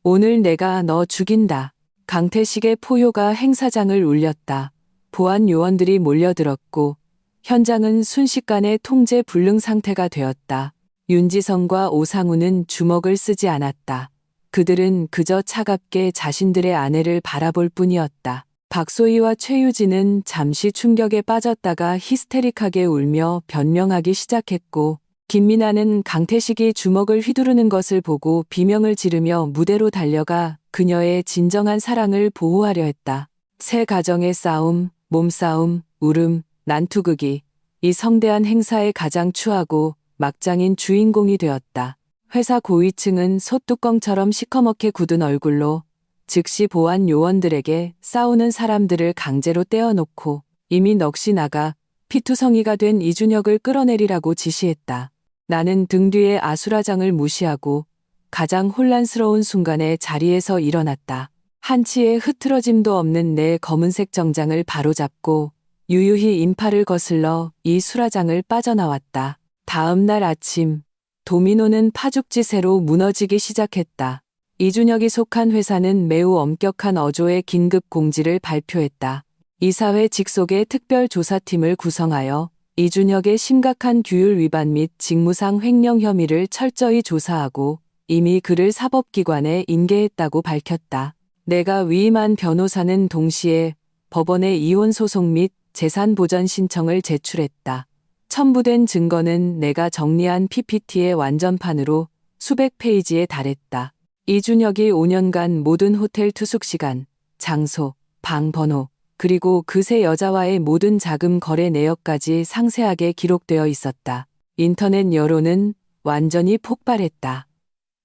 오늘 내가 너 죽인다. 강태식의 포효가 행사장을 울렸다. 보안 요원들이 몰려들었고 현장은 순식간에 통제 불능 상태가 되었다. 윤지성과 오상우는 주먹을 쓰지 않았다. 그들은 그저 차갑게 자신들의 아내를 바라볼 뿐이었다. 박소희와 최유진은 잠시 충격에 빠졌다가 히스테릭하게 울며 변명하기 시작했고 김미나는 강태식이 주먹을 휘두르는 것을 보고 비명을 지르며 무대로 달려가 그녀의 진정한 사랑을 보호하려 했다. 세 가정의 싸움, 몸싸움, 울음, 난투극이 이 성대한 행사의 가장 추하고 막장인 주인공이 되었다. 회사 고위층은 소뚜껑처럼 시커멓게 굳은 얼굴로 즉시 보안 요원들에게 싸우는 사람들을 강제로 떼어놓고 이미 넋이 나가 피투성이가 된 이준혁을 끌어내리라고 지시했다. 나는 등 뒤의 아수라장을 무시하고 가장 혼란스러운 순간에 자리에서 일어났다. 한치의 흐트러짐도 없는 내 검은색 정장을 바로잡고 유유히 인파를 거슬러 이 수라장을 빠져나왔다. 다음 날 아침 도미노는 파죽지세로 무너지기 시작했다. 이준혁이 속한 회사는 매우 엄격한 어조의 긴급 공지를 발표했다. 이사회 직속의 특별조사팀을 구성하여 이준혁의 심각한 규율 위반 및 직무상 횡령 혐의를 철저히 조사하고 이미 그를 사법기관에 인계했다고 밝혔다. 내가 위임한 변호사는 동시에 법원에 이혼 소송 및 재산 보전 신청을 제출했다. 첨부된 증거는 내가 정리한 PPT의 완전판으로 수백 페이지에 달했다. 이준혁이 5년간 모든 호텔 투숙 시간, 장소, 방 번호, 그리고 그 세 여자와의 모든 자금 거래 내역까지 상세하게 기록되어 있었다. 인터넷 여론은 완전히 폭발했다.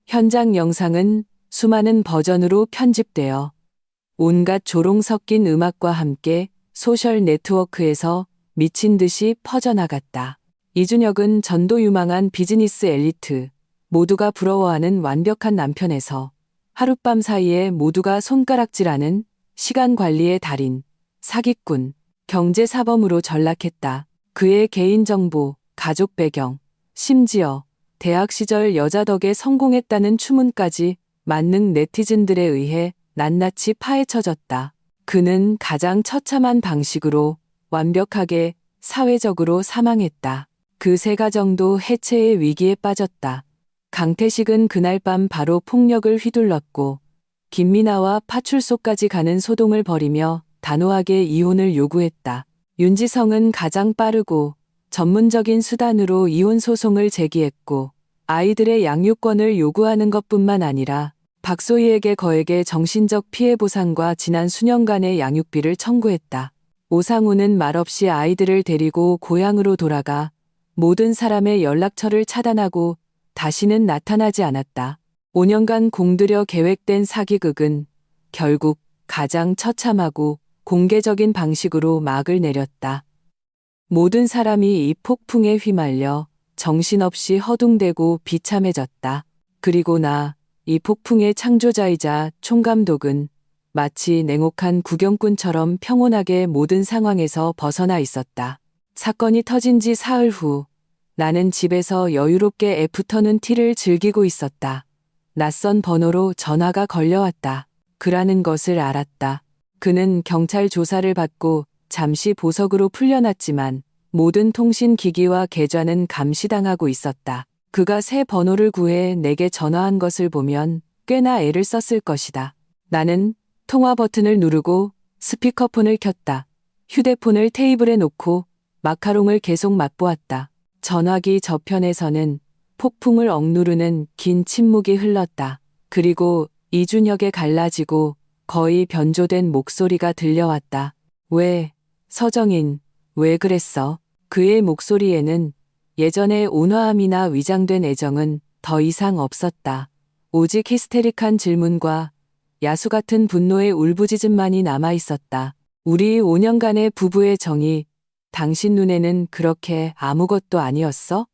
현장 영상은 수많은 버전으로 편집되어 온갖 조롱 섞인 음악과 함께 소셜 네트워크에서 미친 듯이 퍼져나갔다. 이준혁은 전도유망한 비즈니스 엘리트, 모두가 부러워하는 완벽한 남편에서 하룻밤 사이에 모두가 손가락질하는 시간 관리의 달인, 사기꾼, 경제사범으로 전락했다. 그의 개인정보, 가족 배경, 심지어 대학 시절 여자 덕에 성공했다는 추문까지 만능 네티즌들에 의해 낱낱이 파헤쳐졌다. 그는 가장 처참한 방식으로 완벽하게 사회적으로 사망했다. 그 세 가정도 해체의 위기에 빠졌다. 강태식은 그날 밤 바로 폭력을 휘둘렀고 김미나와 파출소까지 가는 소동을 벌이며 단호하게 이혼을 요구했다. 윤지성은 가장 빠르고 전문적인 수단으로 이혼 소송을 제기했고 아이들의 양육권을 요구하는 것뿐만 아니라 박소희에게 거액의 정신적 피해 보상과 지난 수년간의 양육비를 청구했다. 오상우는 말없이 아이들을 데리고 고향으로 돌아가 모든 사람의 연락처를 차단하고 다시는 나타나지 않았다. 5년간 공들여 계획된 사기극은 결국 가장 처참하고 공개적인 방식으로 막을 내렸다. 모든 사람이 이 폭풍에 휘말려 정신없이 허둥대고 비참해졌다. 그리고 이 폭풍의 창조자이자 총감독은 마치 냉혹한 구경꾼처럼 평온하게 모든 상황에서 벗어나 있었다. 사건이 터진 지 사흘 후 나는 집에서 여유롭게 애프터눈 티를 즐기고 있었다. 낯선 번호로 전화가 걸려왔다. 그라는 것을 알았다. 그는 경찰 조사를 받고 잠시 보석으로 풀려났지만 모든 통신 기기와 계좌는 감시당하고 있었다. 그가 새 번호를 구해 내게 전화한 것을 보면 꽤나 애를 썼을 것이다. 나는 통화 버튼을 누르고 스피커폰을 켰다. 휴대폰을 테이블에 놓고 마카롱을 계속 맛보았다. 전화기 저편에서는 폭풍을 억누르는 긴 침묵이 흘렀다. 그리고 이준혁의 갈라지고 거의 변조된 목소리가 들려왔다. 왜, 서정인, 왜 그랬어? 그의 목소리에는 예전의 온화함이나 위장된 애정은 더 이상 없었다. 오직 히스테릭한 질문과 야수 같은 분노의 울부짖음만이 남아 있었다. 우리 5년간의 부부의 정이 당신 눈에는 그렇게 아무것도 아니었어?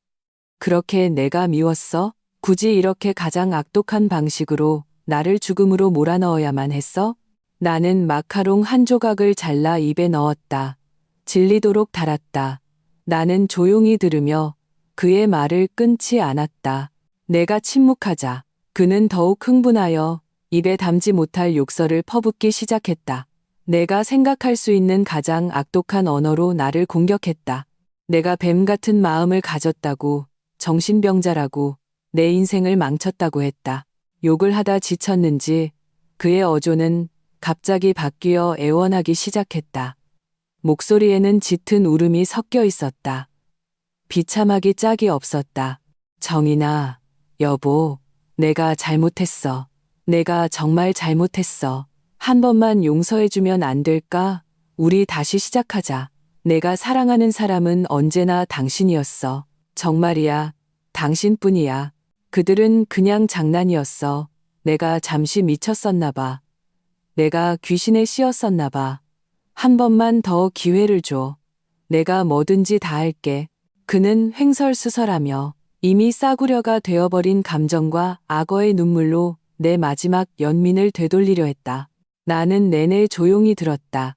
그렇게 내가 미웠어? 굳이 이렇게 가장 악독한 방식으로 나를 죽음으로 몰아넣어야만 했어? 나는 마카롱 한 조각을 잘라 입에 넣었다. 질리도록 달았다. 나는 조용히 들으며 그의 말을 끊지 않았다. 내가 침묵하자 그는 더욱 흥분하여 입에 담지 못할 욕설을 퍼붓기 시작했다. 내가 생각할 수 있는 가장 악독한 언어로 나를 공격했다. 내가 뱀 같은 마음을 가졌다고, 정신병자라고, 내 인생을 망쳤다고 했다. 욕을 하다 지쳤는지 그의 어조는 갑자기 바뀌어 애원하기 시작했다. 목소리에는 짙은 울음이 섞여 있었다. 비참하기 짝이 없었다. 정인아, 여보, 내가 잘못했어. 내가 정말 잘못했어. 한 번만 용서해주면 안 될까? 우리 다시 시작하자. 내가 사랑하는 사람은 언제나 당신이었어. 정말이야. 당신뿐이야. 그들은 그냥 장난이었어. 내가 잠시 미쳤었나 봐. 내가 귀신에 씌었었나 봐. 한 번만 더 기회를 줘. 내가 뭐든지 다 할게. 그는 횡설수설하며 이미 싸구려가 되어버린 감정과 악어의 눈물로 내 마지막 연민을 되돌리려 했다. 나는 내내 조용히 들었다.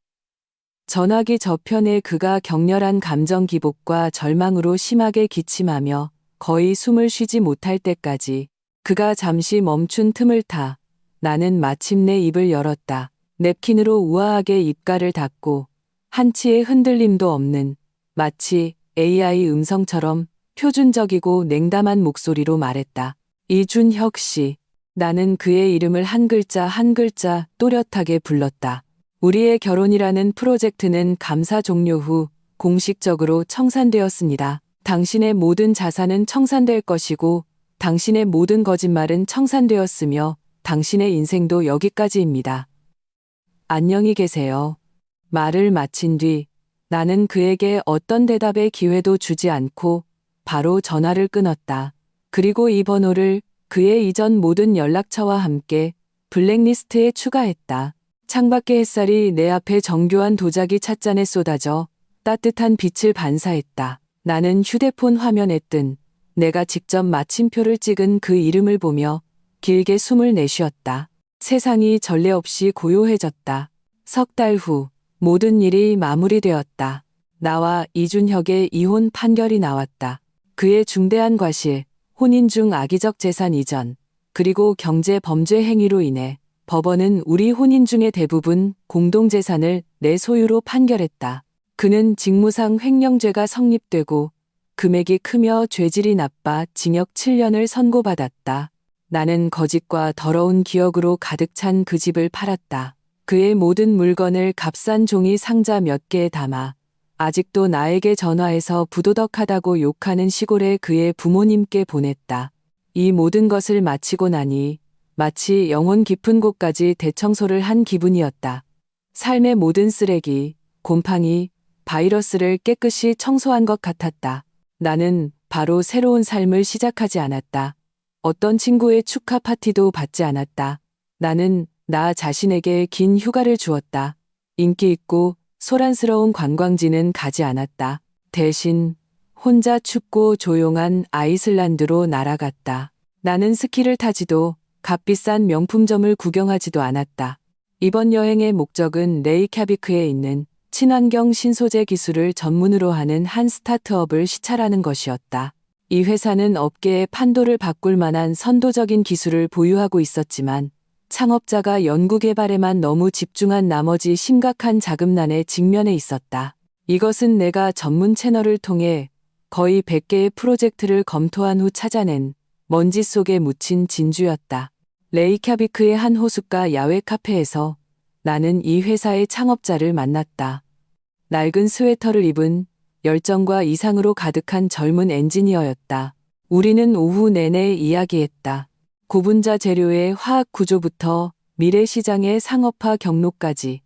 전화기 저편에 그가 격렬한 감정 기복과 절망으로 심하게 기침하며 거의 숨을 쉬지 못할 때까지 그가 잠시 멈춘 틈을 타 나는 마침내 입을 열었다. 냅킨으로 우아하게 입가를 닫고 한치의 흔들림도 없는 마치 AI 음성처럼 표준적이고 냉담한 목소리로 말했다. 이준혁 씨. 나는 그의 이름을 한 글자 한 글자 또렷하게 불렀다. 우리의 결혼이라는 프로젝트는 감사 종료 후 공식적으로 청산되었습니다. 당신의 모든 자산은 청산될 것이고 당신의 모든 거짓말은 청산되었으며 당신의 인생도 여기까지입니다. 안녕히 계세요. 말을 마친 뒤 나는 그에게 어떤 대답의 기회도 주지 않고 바로 전화를 끊었다. 그리고 이 번호를 그의 이전 모든 연락처와 함께 블랙리스트에 추가했다. 창밖의 햇살이 내 앞에 정교한 도자기 찻잔에 쏟아져 따뜻한 빛을 반사했다. 나는 휴대폰 화면에 뜬 내가 직접 마침표를 찍은 그 이름을 보며 길게 숨을 내쉬었다. 세상이 전례 없이 고요해졌다. 석 달 후 모든 일이 마무리되었다. 나와 이준혁의 이혼 판결이 나왔다. 그의 중대한 과실, 혼인 중 악의적 재산 이전, 그리고 경제 범죄 행위로 인해 법원은 우리 혼인 중의 대부분 공동재산을 내 소유로 판결했다. 그는 직무상 횡령죄가 성립되고 금액이 크며 죄질이 나빠 징역 7년을 선고받았다. 나는 거짓과 더러운 기억으로 가득 찬 그 집을 팔았다. 그의 모든 물건을 값싼 종이 상자 몇 개에 담아 아직도 나에게 전화해서 부도덕하다고 욕하는 시골에 그의 부모님께 보냈다. 이 모든 것을 마치고 나니 마치 영혼 깊은 곳까지 대청소를 한 기분이었다. 삶의 모든 쓰레기, 곰팡이, 바이러스를 깨끗이 청소한 것 같았다. 나는 바로 새로운 삶을 시작하지 않았다. 어떤 친구의 축하 파티도 받지 않았다. 나는 나 자신에게 긴 휴가를 주었다. 인기 있고 소란스러운 관광지는 가지 않았다. 대신 혼자 춥고 조용한 아이슬란드로 날아갔다. 나는 스키를 타지도 값비싼 명품점을 구경하지도 않았다. 이번 여행의 목적은 레이캬비크에 있는 친환경 신소재 기술을 전문으로 하는 한 스타트업을 시찰하는 것이었다. 이 회사는 업계의 판도를 바꿀 만한 선도적인 기술을 보유하고 있었지만 창업자가 연구개발에만 너무 집중한 나머지 심각한 자금난에 직면해 있었다. 이것은 내가 전문 채널을 통해 거의 100개의 프로젝트를 검토한 후 찾아낸 먼지 속에 묻힌 진주였다. 레이캬비크의 한 호숫가 야외 카페에서 나는 이 회사의 창업자를 만났다. 낡은 스웨터를 입은 열정과 이상으로 가득한 젊은 엔지니어였다. 우리는 오후 내내 이야기했다. 고분자 재료의 화학 구조부터 미래 시장의 상업화 경로까지.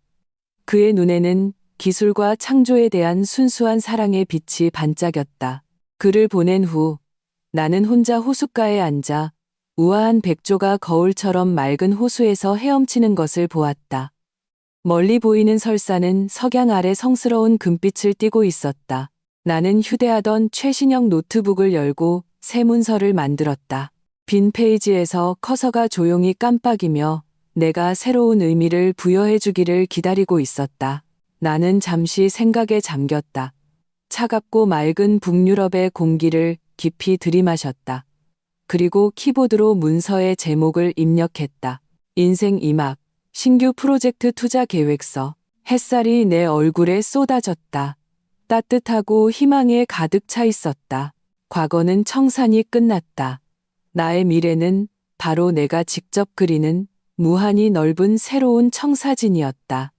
그의 눈에는 기술과 창조에 대한 순수한 사랑의 빛이 반짝였다. 그를 보낸 후 나는 혼자 호숫가에 앉아 우아한 백조가 거울처럼 맑은 호수에서 헤엄치는 것을 보았다. 멀리 보이는 설산은 석양 아래 성스러운 금빛을 띠고 있었다. 나는 휴대하던 최신형 노트북을 열고 새 문서를 만들었다. 빈 페이지에서 커서가 조용히 깜빡이며 내가 새로운 의미를 부여해 주기를 기다리고 있었다. 나는 잠시 생각에 잠겼다. 차갑고 맑은 북유럽의 공기를 깊이 들이마셨다. 그리고 키보드로 문서의 제목을 입력했다. 인생 2막, 신규 프로젝트 투자 계획서. 햇살이 내 얼굴에 쏟아졌다. 따뜻하고 희망에 가득 차 있었다. 과거는 청산이 끝났다. 나의 미래는 바로 내가 직접 그리는 무한히 넓은 새로운 청사진이었다.